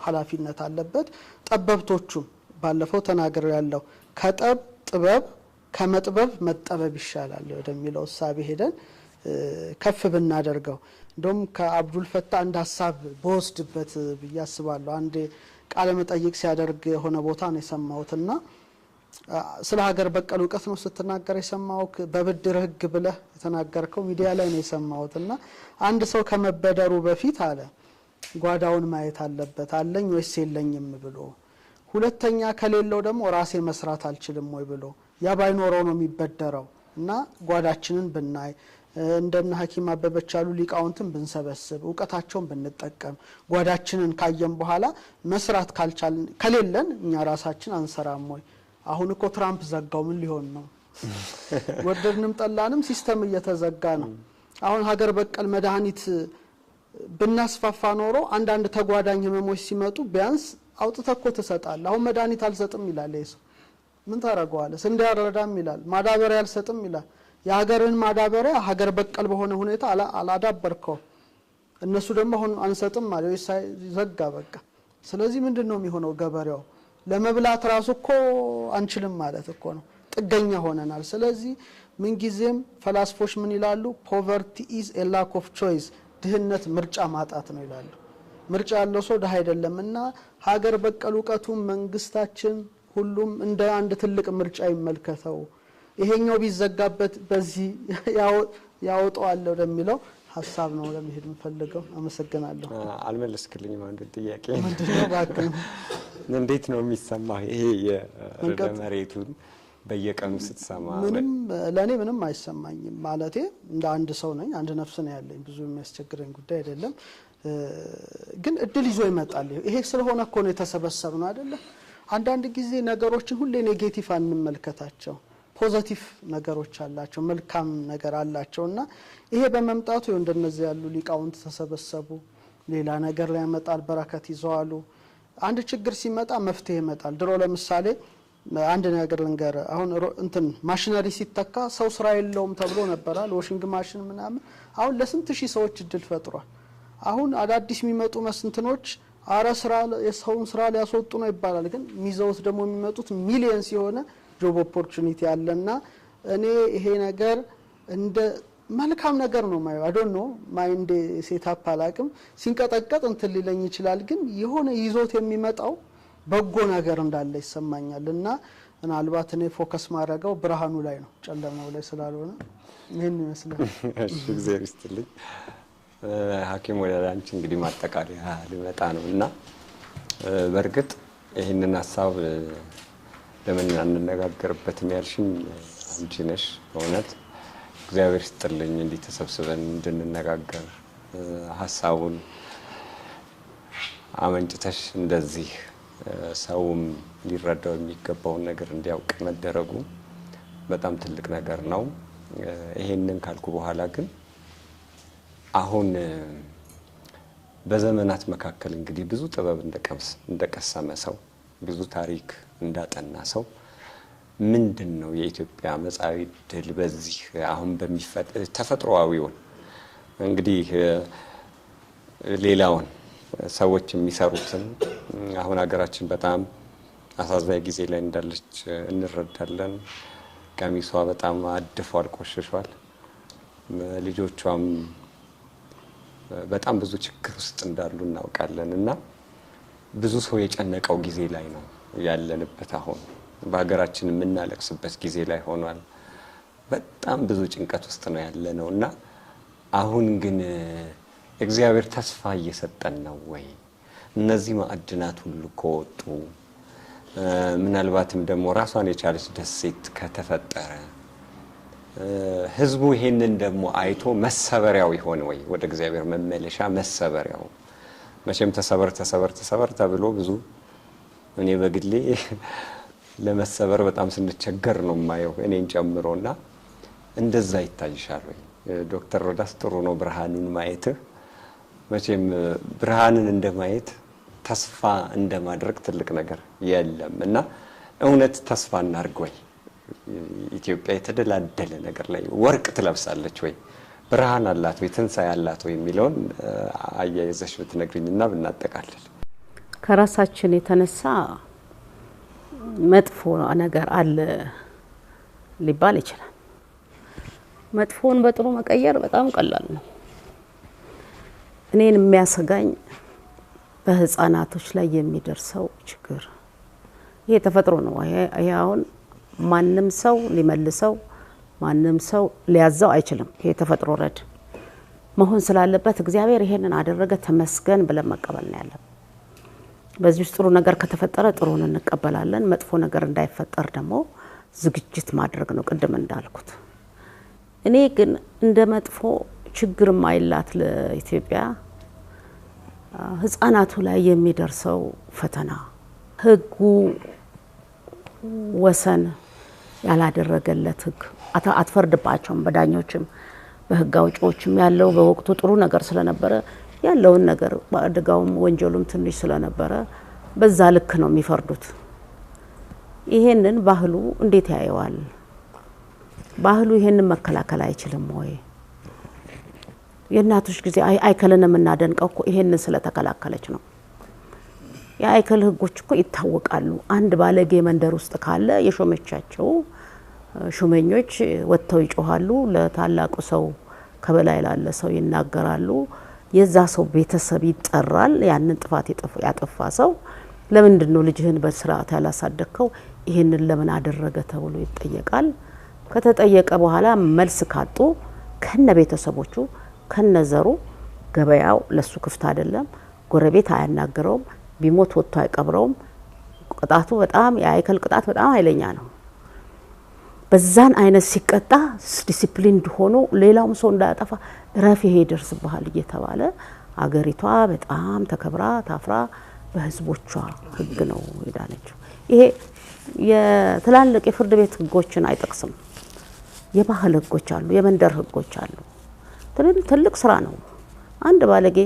[SPEAKER 3] ኃላፊነት አለበት። ጠበብቶቹም ባለፈው ተናገር ያለው ጥበብ ከመጥበብ መጠበብ ይሻላል ወደሚለው ሐሳብ ሄደን ከፍ ብናደርገው እንደውም ከአብዱል ፈታህ አንድ ሐሳብ በወስድበት ብያስባለሁ። አንድ ቃለ መጠይቅ ሲያደርግ የሆነ ቦታ ነው የሰማሁትና ስለ ሀገር በቀል ዕውቀት ነው ስትናገር የሰማው በብድር ህግ ብለህ የተናገርከው ሚዲያ ላይ ነው የሰማሁትና አንድ ሰው ከመበደሩ በፊት አለ ጓዳውን ማየት አለበት አለኝ ወይስ የለኝም ብሎ፣ ሁለተኛ ከሌለው ደግሞ ራሴ መስራት አልችልም ወይ ብሎ ያ ባይኖረው ነው የሚበደረው። እና ጓዳችንን ብናይ እንደነ ሐኪም አበበች ያሉ ሊቃውንትን ብንሰበስብ ዕውቀታቸውን ብንጠቀም ጓዳችንን ካየን በኋላ መስራት ካልቻልን ከሌለን እኛ ራሳችን አንሰራም ወይ? አሁን እኮ ትራምፕ ዘጋው ምን ሊሆን ነው? ወደድንም ጠላንም ሲስተም እየተዘጋ ነው። አሁን ሀገር በቀል መድኃኒት ብናስፋፋ ኖሮ አንዳንድ ተጓዳኝ ህመሞች ሲመጡ ቢያንስ አውጥተህ እኮ ትሰጣለህ። አሁን መድኃኒት አልሰጥም ይላል ይሄ ምን ታረጋዋለህ? ስንዴ አልረዳም ይላል፣ ማዳበሪያ አልሰጥም ይላል። የሀገርን ማዳበሪያ ሀገር በቀል በሆነ ሁኔታ አላዳበርከው። እነሱ ደግሞ አሁን አንሰጥም ማለት ዘጋ በቃ። ስለዚህ ምንድነው የሚሆነው? ገበሬው ለመብላት ራሱ እኮ አንችልም ማለት እኮ ነው። ጥገኛ ሆነናል። ስለዚህ ምን ጊዜም ፈላስፎች ምን ይላሉ? ፖቨርቲ ኢዝ ኤ ላክ ኦፍ ቾይስ፣ ድህነት ምርጫ ማጣት ነው ይላሉ። ምርጫ ያለው ሰው ድሃ አይደለምና ሀገር በቀል ዕውቀቱን መንግስታችን ሁሉም እንደ አንድ ትልቅ ምርጫ ይመልከተው። ይሄኛው ቢዘጋበት በዚህ ያወጣዋል ወደሚለው ሐሳብ ነው ለመሄድ የምፈልገው። አመሰግናለሁ።
[SPEAKER 2] አልመለስክልኝም አንድ ጥያቄ።
[SPEAKER 3] ምንድነው ባክህ?
[SPEAKER 2] እንዴት ነው የሚሰማው ይሄ የርዕደ መሬቱን በየቀኑ ስትሰማ?
[SPEAKER 3] ምንም ለኔ ምንም አይሰማኝም። ማለቴ እንደ አንድ ሰው ነኝ፣ አንድ ነፍስ ነው ያለኝ። ብዙ የሚያስቸግረኝ ጉዳይ አይደለም። ግን እድል ይዞ ይመጣል። ይሄ ስለሆነ እኮ ነው የተሰበሰብነው አይደለ? አንዳንድ ጊዜ ነገሮችን ሁሌ ኔጌቲቭ አንመልከታቸው። ፖዚቲቭ ነገሮች አላቸው፣ መልካም ነገር አላቸውና ይሄ በመምጣቱ እንደነዚህ ያሉ ሊቃውንት ተሰበሰቡ። ሌላ ነገር ላይ ያመጣል፣ በረከት ይዘዋሉ። አንድ ችግር ሲመጣ መፍትሄ ይመጣል። ድሮ ለምሳሌ አንድ ነገር ልንገር። አሁን እንትን ማሽነሪ ሲተካ ሰው ስራ የለውም ተብሎ ነበራል፣ ዋሽንግ ማሽን ምናምን። አሁን ለስንት ሺህ ሰዎች እድል ፈጥሯል። አሁን አዳዲስ የሚመጡ መስንትኖች አረ ስራ የሰውን ስራ ሊያስወጡ ነው ይባላል። ግን ሚዘውት ደግሞ የሚመጡት ሚሊየንስ የሆነ ጆብ ኦፖርቹኒቲ አለና እኔ ይሄ ነገር እንደ መልካም ነገር ነው ማየው። አይ ዶንት ኖ ማይንድ ሴታፕ አላቅም። ሲንቀጠቀጥ እንትን ሊለኝ ይችላል። ግን የሆነ ይዞት የሚመጣው በጎ ነገር እንዳለ ይሰማኛልና ምናልባት እኔ ፎከስ ማድረገው ብርሃኑ ላይ ነው፣ ጨለማው ላይ ስላልሆነ ይሄን ይመስላል።
[SPEAKER 2] እሺ እግዚአብሔር ይስጥልኝ። ሐኪም ወደ አንቺ እንግዲህ ማጠቃለያ ሊመጣ ነውና በእርግጥ ይሄንን ሐሳብ ለምን አንነጋገርበትም ያልሽኝ አንቺ ነሽ። በእውነት እግዚአብሔር ይስጥልኝ እንዲህ ተሰብስበን እንድንነጋገር ሐሳቡን አመንጭተሽ እንደዚህ ሰውም ሊረዳው የሚገባውን ነገር እንዲያውቅ መደረጉ በጣም ትልቅ ነገር ነው። ይሄንን ካልኩ በኋላ ግን አሁን በዘመናት መካከል እንግዲህ ብዙ ጥበብ እንደቀሰመ ሰው ብዙ ታሪክ እንዳጠና ሰው ምንድነው የኢትዮጵያ መጻኢ ዕድል በዚህ አሁን በሚፈጠር ተፈጥሯዊውን እንግዲህ ሌላውን ሰዎች የሚሰሩትን አሁን ሀገራችን በጣም አሳዛኝ ጊዜ ላይ እንዳለች እንረዳለን። ቀሚሷ በጣም አድፏል፣ ቆሽሿል። ልጆቿም በጣም ብዙ ችግር ውስጥ እንዳሉ እናውቃለን እና ብዙ ሰው የጨነቀው ጊዜ ላይ ነው ያለንበት። አሁን በሀገራችን የምናለቅስበት ጊዜ ላይ ሆኗል። በጣም ብዙ ጭንቀት ውስጥ ነው ያለነው እና አሁን ግን እግዚአብሔር ተስፋ እየሰጠን ነው ወይ? እነዚህ ማዕድናት ሁሉ ከወጡ ምናልባትም ደግሞ ራሷን የቻለች ደሴት ከተፈጠረ ህዝቡ ይሄንን ደግሞ አይቶ መሰበሪያው ይሆን ወይ? ወደ እግዚአብሔር መመለሻ መሰበሪያው መቼም ተሰበር ተብሎ ብዙ እኔ በግሌ ለመሰበር በጣም ስንቸገር ነው የማየው እኔን ጨምሮና እንደዛ ይታይሻል ወይ? ዶክተር ሮዳስ ጥሩ ነው ብርሃኑን ማየት መቼም ብርሃንን እንደማየት ተስፋ እንደማድረግ ትልቅ ነገር የለም እና እውነት ተስፋ እናርግ ወይ ኢትዮጵያ የተደላደለ ነገር ላይ ወርቅ ትለብሳለች ወይ ብርሃን አላት ወይ ትንሳኤ አላት ወይ የሚለውን አያይዘሽ ብትነግሪኝና ብናጠቃልል
[SPEAKER 1] ከራሳችን የተነሳ መጥፎ ነገር አለ ሊባል ይችላል መጥፎን በጥሩ መቀየር በጣም ቀላል ነው እኔን የሚያሰጋኝ በህፃናቶች ላይ የሚደርሰው ችግር ይሄ ተፈጥሮ ነው ይሄ አሁን ማንንም ሰው ሊመልሰው ማንንም ሰው ሊያዛው አይችልም ይሄ ተፈጥሮ ረድ መሆን ስላለበት እግዚአብሔር ይሄንን አደረገ ተመስገን ብለን መቀበል ነው ያለው በዚህ ውስጥ ጥሩ ነገር ከተፈጠረ ጥሩን እንቀበላለን መጥፎ ነገር እንዳይፈጠር ደግሞ ዝግጅት ማድረግ ነው ቅድም እንዳልኩት እኔ ግን እንደ መጥፎ ችግር ማይላት ለኢትዮጵያ ህፃናቱ ላይ የሚደርሰው ፈተና ህጉ ወሰን ያላደረገለት ህግ አትፈርድባቸውም በዳኞችም በህግ አውጪዎችም ያለው በወቅቱ ጥሩ ነገር ስለነበረ ያለውን ነገር በአደጋውም ወንጀሉም ትንሽ ስለነበረ በዛ ልክ ነው የሚፈርዱት ይሄንን ባህሉ እንዴት ያየዋል ባህሉ ይሄንን መከላከል አይችልም ወይ የእናቶች ጊዜ አይከለንም እናደንቀው እኮ ይሄንን ስለተከላከለች ነው የአይከል ህጎች እኮ ይታወቃሉ አንድ ባለጌ መንደር ውስጥ ካለ የሾመቻቸው ሹመኞች ወጥተው ይጮሃሉ ለታላቁ ሰው ከበላይ ላለ ሰው ይናገራሉ የዛ ሰው ቤተሰብ ይጠራል ያንን ጥፋት ያጠፋ ሰው ለምንድነው ልጅህን በስርዓት ያላሳደከው ይሄንን ለምን አደረገ ተብሎ ይጠየቃል ከተጠየቀ በኋላ መልስ ካጡ ከነ ቤተሰቦቹ ከነዘሩ ገበያው ለሱ ክፍት አይደለም ጎረቤት አያናገረውም ቢሞት ወጥቶ አይቀብረውም ቅጣቱ በጣም የአይከል ቅጣት በጣም ኃይለኛ ነው በዛን አይነት ሲቀጣ ዲሲፕሊን ሆኖ ሌላውም ሰው እንዳያጠፋ ረፍ ይሄ ይደርስብሃል እየተባለ አገሪቷ በጣም ተከብራ ታፍራ በህዝቦቿ ህግ ነው ይዳነችው ይሄ የትላልቅ የፍርድ ቤት ህጎችን አይጠቅስም የባህል ህጎች አሉ የመንደር ህጎች አሉ ትልቅ ስራ ነው አንድ ባለጌ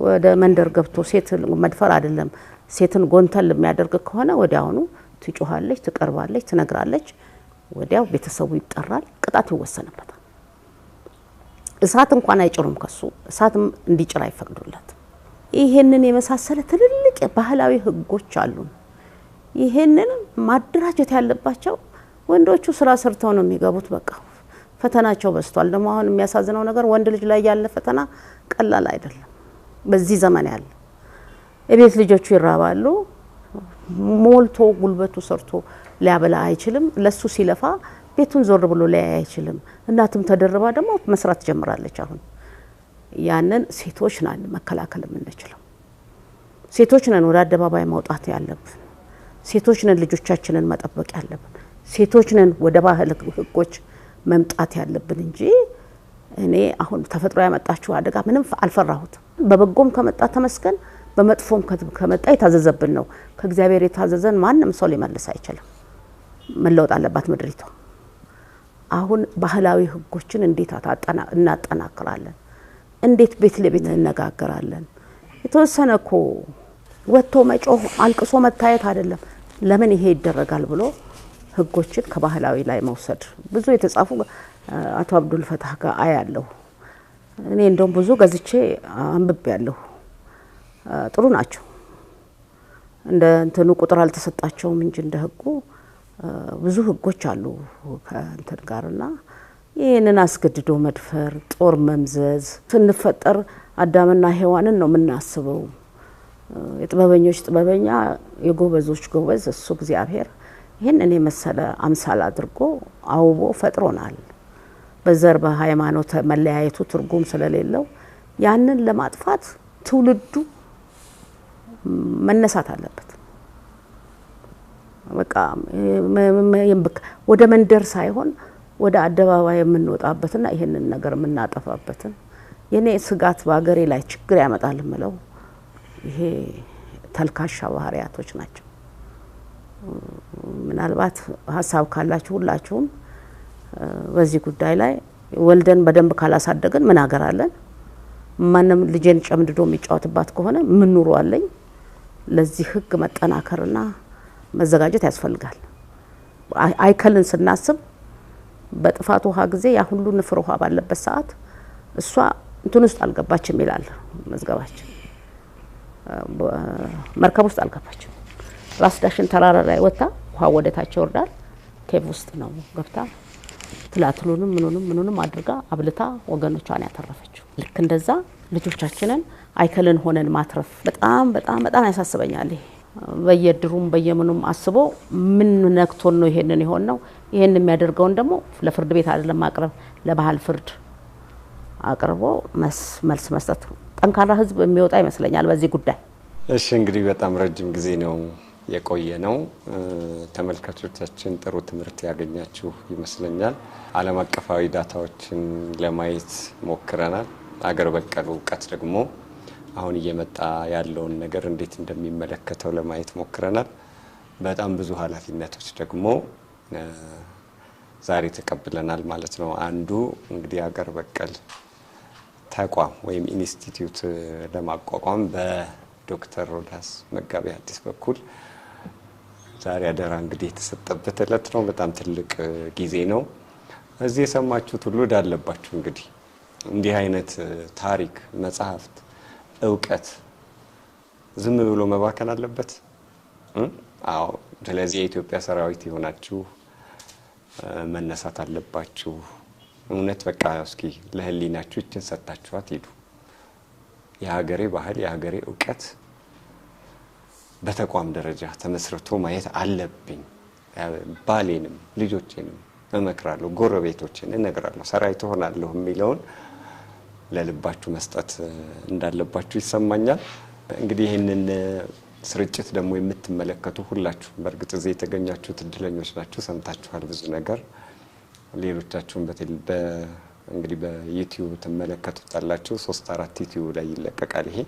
[SPEAKER 1] ወደ መንደር ገብቶ ሴት መድፈር አይደለም ሴትን ጎንተል የሚያደርግ ከሆነ ወዲያውኑ ትጮሃለች ትቀርባለች ትነግራለች ወዲያው ቤተሰቡ ይጠራል ቅጣት ይወሰንበታል እሳት እንኳን አይጭሩም ከሱ እሳትም እንዲጭር አይፈቅዱለት ይሄንን የመሳሰለ ትልልቅ ባህላዊ ህጎች አሉ ይሄንን ማድራጀት ያለባቸው ወንዶቹ ስራ ሰርተው ነው የሚገቡት በቃ ፈተናቸው በስቷል ደግሞ አሁን የሚያሳዝነው ነገር ወንድ ልጅ ላይ ያለ ፈተና ቀላል አይደለም በዚህ ዘመን ያለ እቤት ልጆቹ ይራባሉ ሞልቶ ጉልበቱ ሰርቶ ሊያበላ አይችልም ለሱ ሲለፋ ቤቱን ዞር ብሎ ሊያይ አይችልም እናቱም ተደርባ ደግሞ መስራት ጀምራለች አሁን ያንን ሴቶች ነን መከላከል የምንችለው ሴቶች ነን ወደ አደባባይ ማውጣት ያለብን ሴቶች ነን ልጆቻችንን መጠበቅ ያለብን ሴቶች ነን ወደ ባህል ህጎች መምጣት ያለብን እንጂ እኔ አሁን ተፈጥሮ ያመጣችው አደጋ ምንም አልፈራሁት በበጎም ከመጣ ተመስገን በመጥፎም ከመጣ የታዘዘብን ነው ከእግዚአብሔር የታዘዘን ማንንም ሰው ሊመልስ አይችልም መለወጥ አለባት ምድሪቷ አሁን ባህላዊ ህጎችን እንዴት እናጠናክራለን እንዴት ቤት ለቤት እንነጋገራለን የተወሰነኮ ወጥቶ መጮህ አልቅሶ መታየት አይደለም ለምን ይሄ ይደረጋል ብሎ ህጎችን ከባህላዊ ላይ መውሰድ ብዙ የተጻፉ አቶ አብዱል ፈታህ ጋር አያለሁ እኔ እንደውም ብዙ ገዝቼ አንብቤያለሁ ጥሩ ናቸው እንደ እንትኑ ቁጥር አልተሰጣቸውም እንጂ እንደ ህጉ ብዙ ህጎች አሉ ከእንትን ጋርና ይሄንን አስገድዶ መድፈር ጦር መምዘዝ ስንፈጠር አዳምና ሔዋንን ነው የምናስበው የጥበበኞች ጥበበኛ የጎበዞች ጎበዝ እሱ እግዚአብሔር ይሄንን የመሰለ አምሳል አድርጎ አውቦ ፈጥሮናል በዘር በሃይማኖት መለያየቱ ትርጉም ስለሌለው ያንን ለማጥፋት ትውልዱ መነሳት አለበት በቃ ወደ መንደር ሳይሆን ወደ አደባባይ የምንወጣበትና ይሄንን ነገር የምናጠፋበትን የኔ ስጋት በአገሬ ላይ ችግር ያመጣል ምለው ይሄ ተልካሻ ባህሪያቶች ናቸው ምናልባት ሐሳብ ካላችሁ ሁላችሁም በዚህ ጉዳይ ላይ ወልደን በደንብ ካላሳደገን ምን ሀገር አለን? ማንም ልጄን ጨምድዶ የሚጫወትባት ከሆነ ምን ኑሮ አለኝ? ለዚህ ህግ መጠናከርና መዘጋጀት ያስፈልጋል። አይከልን ስናስብ በጥፋት ውሃ ጊዜ ያ ሁሉ ንፍር ውሃ ባለበት ሰዓት እሷ እንትን ውስጥ አልገባችም ይላል መዝገባችን። መርከብ ውስጥ አልገባችም። ራስ ዳሽን ተራራ ላይ ወጣ ውሃ ወደታች ይወርዳል። ኬቭ ውስጥ ነው ገብታ ትላትሉንም ምኑንም አድርጋ አብልታ ወገኖቿን ያተረፈችው። ልክ እንደዛ ልጆቻችንን አይከልን ሆነን ማትረፍ በጣም በጣም በጣም ያሳስበኛል። በየድሩም በየምኑም አስቦ ምን ነክቶን ነው ይሄንን ይሆን ነው ይሄን የሚያደርገውን ደግሞ ለፍርድ ቤት አይደለም ማቅረብ ለባህል ፍርድ አቅርቦ መልስ መስጠት ጠንካራ ህዝብ የሚወጣ ይመስለኛል በዚህ ጉዳይ።
[SPEAKER 2] እሺ እንግዲህ በጣም ረጅም ጊዜ ነው የቆየ ነው። ተመልካቾቻችን ጥሩ ትምህርት ያገኛችሁ ይመስለኛል። ዓለም አቀፋዊ ዳታዎችን ለማየት ሞክረናል። አገር በቀል እውቀት ደግሞ አሁን እየመጣ ያለውን ነገር እንዴት እንደሚመለከተው ለማየት ሞክረናል። በጣም ብዙ ኃላፊነቶች ደግሞ ዛሬ ተቀብለናል ማለት ነው። አንዱ እንግዲህ አገር በቀል ተቋም ወይም ኢንስቲትዩት ለማቋቋም በዶክተር ሮዳስ መጋቤ ሐዲስ በኩል ዛሬ አደራ እንግዲህ የተሰጠበት ዕለት ነው። በጣም ትልቅ ጊዜ ነው። እዚህ የሰማችሁት ሁሉ ዳለባችሁ። እንግዲህ እንዲህ አይነት ታሪክ፣ መጽሐፍት፣ እውቀት ዝም ብሎ መባከን አለበት? አዎ። ስለዚህ የኢትዮጵያ ሰራዊት የሆናችሁ መነሳት አለባችሁ። እውነት በቃ እስኪ ለህሊናችሁ እችን ሰጣችኋት ሄዱ። የሀገሬ ባህል፣ የሀገሬ እውቀት በተቋም ደረጃ ተመስርቶ ማየት አለብኝ። ባሌንም ልጆቼንም እመክራለሁ፣ ጎረቤቶችን እነግራለሁ፣ ሰራዊት ሆናለሁ የሚለውን ለልባችሁ መስጠት እንዳለባችሁ ይሰማኛል። እንግዲህ ይህንን ስርጭት ደግሞ የምትመለከቱ ሁላችሁ በእርግጥ እዚህ የተገኛችሁት እድለኞች ናችሁ። ሰምታችኋል ብዙ ነገር። ሌሎቻችሁም እንግዲህ በዩቲዩብ ትመለከቱታላችሁ። 3-4 ዩቲዩብ ላይ ይለቀቃል ይሄ።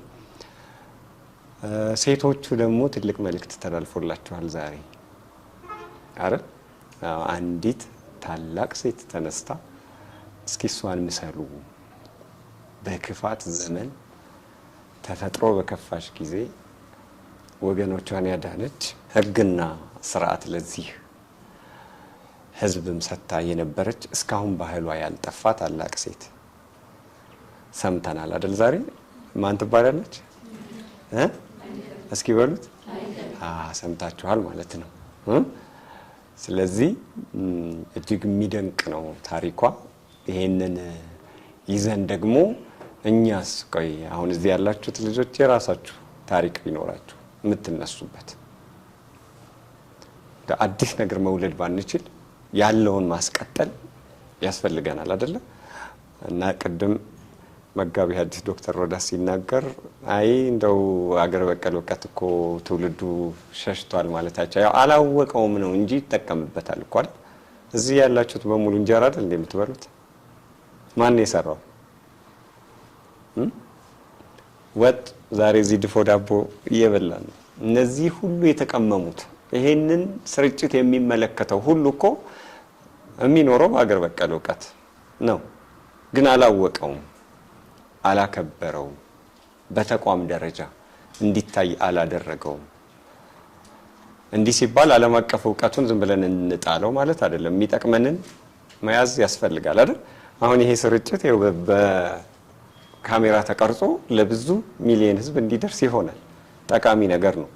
[SPEAKER 2] ሴቶቹ ደግሞ ትልቅ መልእክት ተላልፎላችኋል ዛሬ አይደል? አንዲት ታላቅ ሴት ተነስታ እስኪ እሷን ምሰሉ፣ በክፋት ዘመን ተፈጥሮ በከፋሽ ጊዜ ወገኖቿን ያዳነች ሕግና ስርዓት ለዚህ ሕዝብም ሰጥታ የነበረች እስካሁን ባህሏ ያልጠፋ ታላቅ ሴት ሰምተናል አይደል? ዛሬ ማን ትባላለች? እስኪ በሉት። ሰምታችኋል ማለት ነው። ስለዚህ እጅግ የሚደንቅ ነው ታሪኳ። ይሄንን ይዘን ደግሞ እኛስ ቆይ አሁን እዚህ ያላችሁት ልጆች የራሳችሁ ታሪክ ቢኖራችሁ የምትነሱበት አዲስ ነገር መውለድ ባንችል ያለውን ማስቀጠል ያስፈልገናል አይደለ? እና ቅድም መጋቤ ሐዲስ ዶክተር ሮዳስ ሲናገር አይ እንደው አገር በቀል እውቀት እኮ ትውልዱ ሸሽቷል ማለታቸው ያው አላወቀውም ነው እንጂ ይጠቀምበታል እኮ አይደል? እዚህ ያላችሁት በሙሉ እንጀራ አይደል እንደምትበሉት? ማን ነው የሰራው? ወጥ ዛሬ እዚህ ድፎ ዳቦ እየበላን ነው። እነዚህ ሁሉ የተቀመሙት ይሄንን ስርጭት የሚመለከተው ሁሉ እኮ የሚኖረው በአገር በቀል እውቀት ነው። ግን አላወቀውም፣ አላከበረውም፣ በተቋም ደረጃ እንዲታይ አላደረገውም። እንዲህ ሲባል ዓለም አቀፍ እውቀቱን ዝም ብለን እንጣለው ማለት አይደለም። የሚጠቅመንን መያዝ ያስፈልጋል አይደል? አሁን ይሄ ስርጭት ይኸው በካሜራ ተቀርጾ ለብዙ ሚሊዮን ሕዝብ እንዲደርስ ይሆናል። ጠቃሚ ነገር ነው።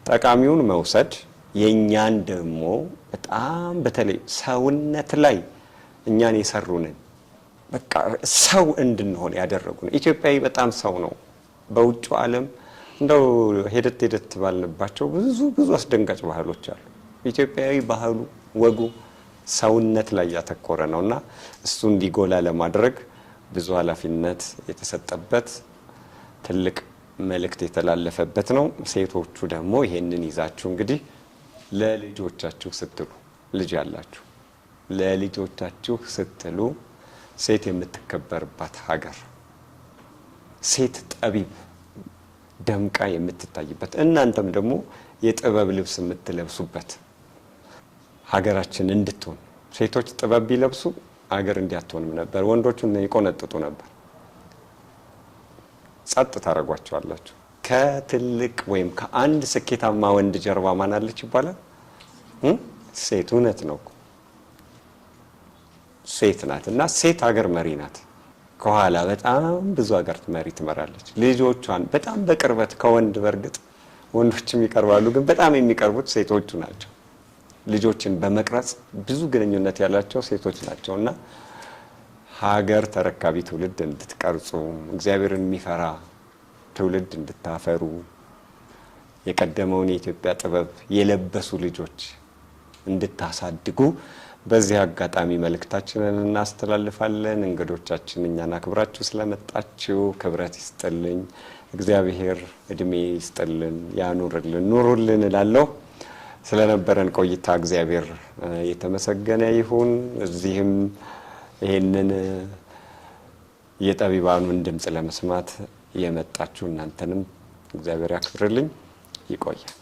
[SPEAKER 2] ጠቃሚውን መውሰድ የኛን ደግሞ በጣም በተለይ ሰውነት ላይ እኛን የሰሩንን በቃ ሰው እንድንሆን ያደረጉን ኢትዮጵያዊ በጣም ሰው ነው። በውጭ ዓለም እንደው ሄደት ባልንባቸው ብዙ አስደንጋጭ ባህሎች አሉ። ኢትዮጵያዊ ባህሉ ወጉ ሰውነት ላይ ያተኮረ ነውና እሱ እንዲጎላ ለማድረግ ብዙ ኃላፊነት የተሰጠበት ትልቅ መልእክት የተላለፈበት ነው። ሴቶቹ ደግሞ ይሄንን ይዛችሁ እንግዲህ ለልጆቻችሁ ስትሉ ልጅ ያላችሁ ለልጆቻችሁ ስትሉ ሴት የምትከበርባት ሀገር፣ ሴት ጠቢብ ደምቃ የምትታይበት እናንተም ደግሞ የጥበብ ልብስ የምትለብሱበት ሀገራችን እንድትሆን ሴቶች ጥበብ ቢለብሱ አገር እንዲያትሆንም ነበር። ወንዶቹን ይቆነጥጡ ነበር። ጸጥ ታረጓቸዋላችሁ። ከትልቅ ወይም ከአንድ ስኬታማ ወንድ ጀርባ ማን አለች ይባላል? ሴት። እውነት ነው፣ ሴት ናት። እና ሴት ሀገር መሪ ናት። ከኋላ በጣም ብዙ ሀገር መሪ ትመራለች። ልጆቿን በጣም በቅርበት ከወንድ በርግጥ ወንዶችም ይቀርባሉ፣ ግን በጣም የሚቀርቡት ሴቶቹ ናቸው። ልጆችን በመቅረጽ ብዙ ግንኙነት ያላቸው ሴቶች ናቸው። እና ሀገር ተረካቢ ትውልድ እንድትቀርጹ፣ እግዚአብሔርን የሚፈራ ትውልድ እንድታፈሩ፣ የቀደመውን የኢትዮጵያ ጥበብ የለበሱ ልጆች እንድታሳድጉ በዚህ አጋጣሚ መልእክታችንን እናስተላልፋለን። እንግዶቻችን እኛን አክብራችሁ ስለመጣችሁ ክብረት ይስጥልኝ። እግዚአብሔር እድሜ ይስጥልን፣ ያኑርልን፣ ኑሩልን እላለሁ። ስለነበረን ቆይታ እግዚአብሔር የተመሰገነ ይሁን። እዚህም ይሄንን የጠቢባኑን ድምጽ ለመስማት የመጣችሁ እናንተንም እግዚአብሔር ያክብርልኝ። ይቆያል።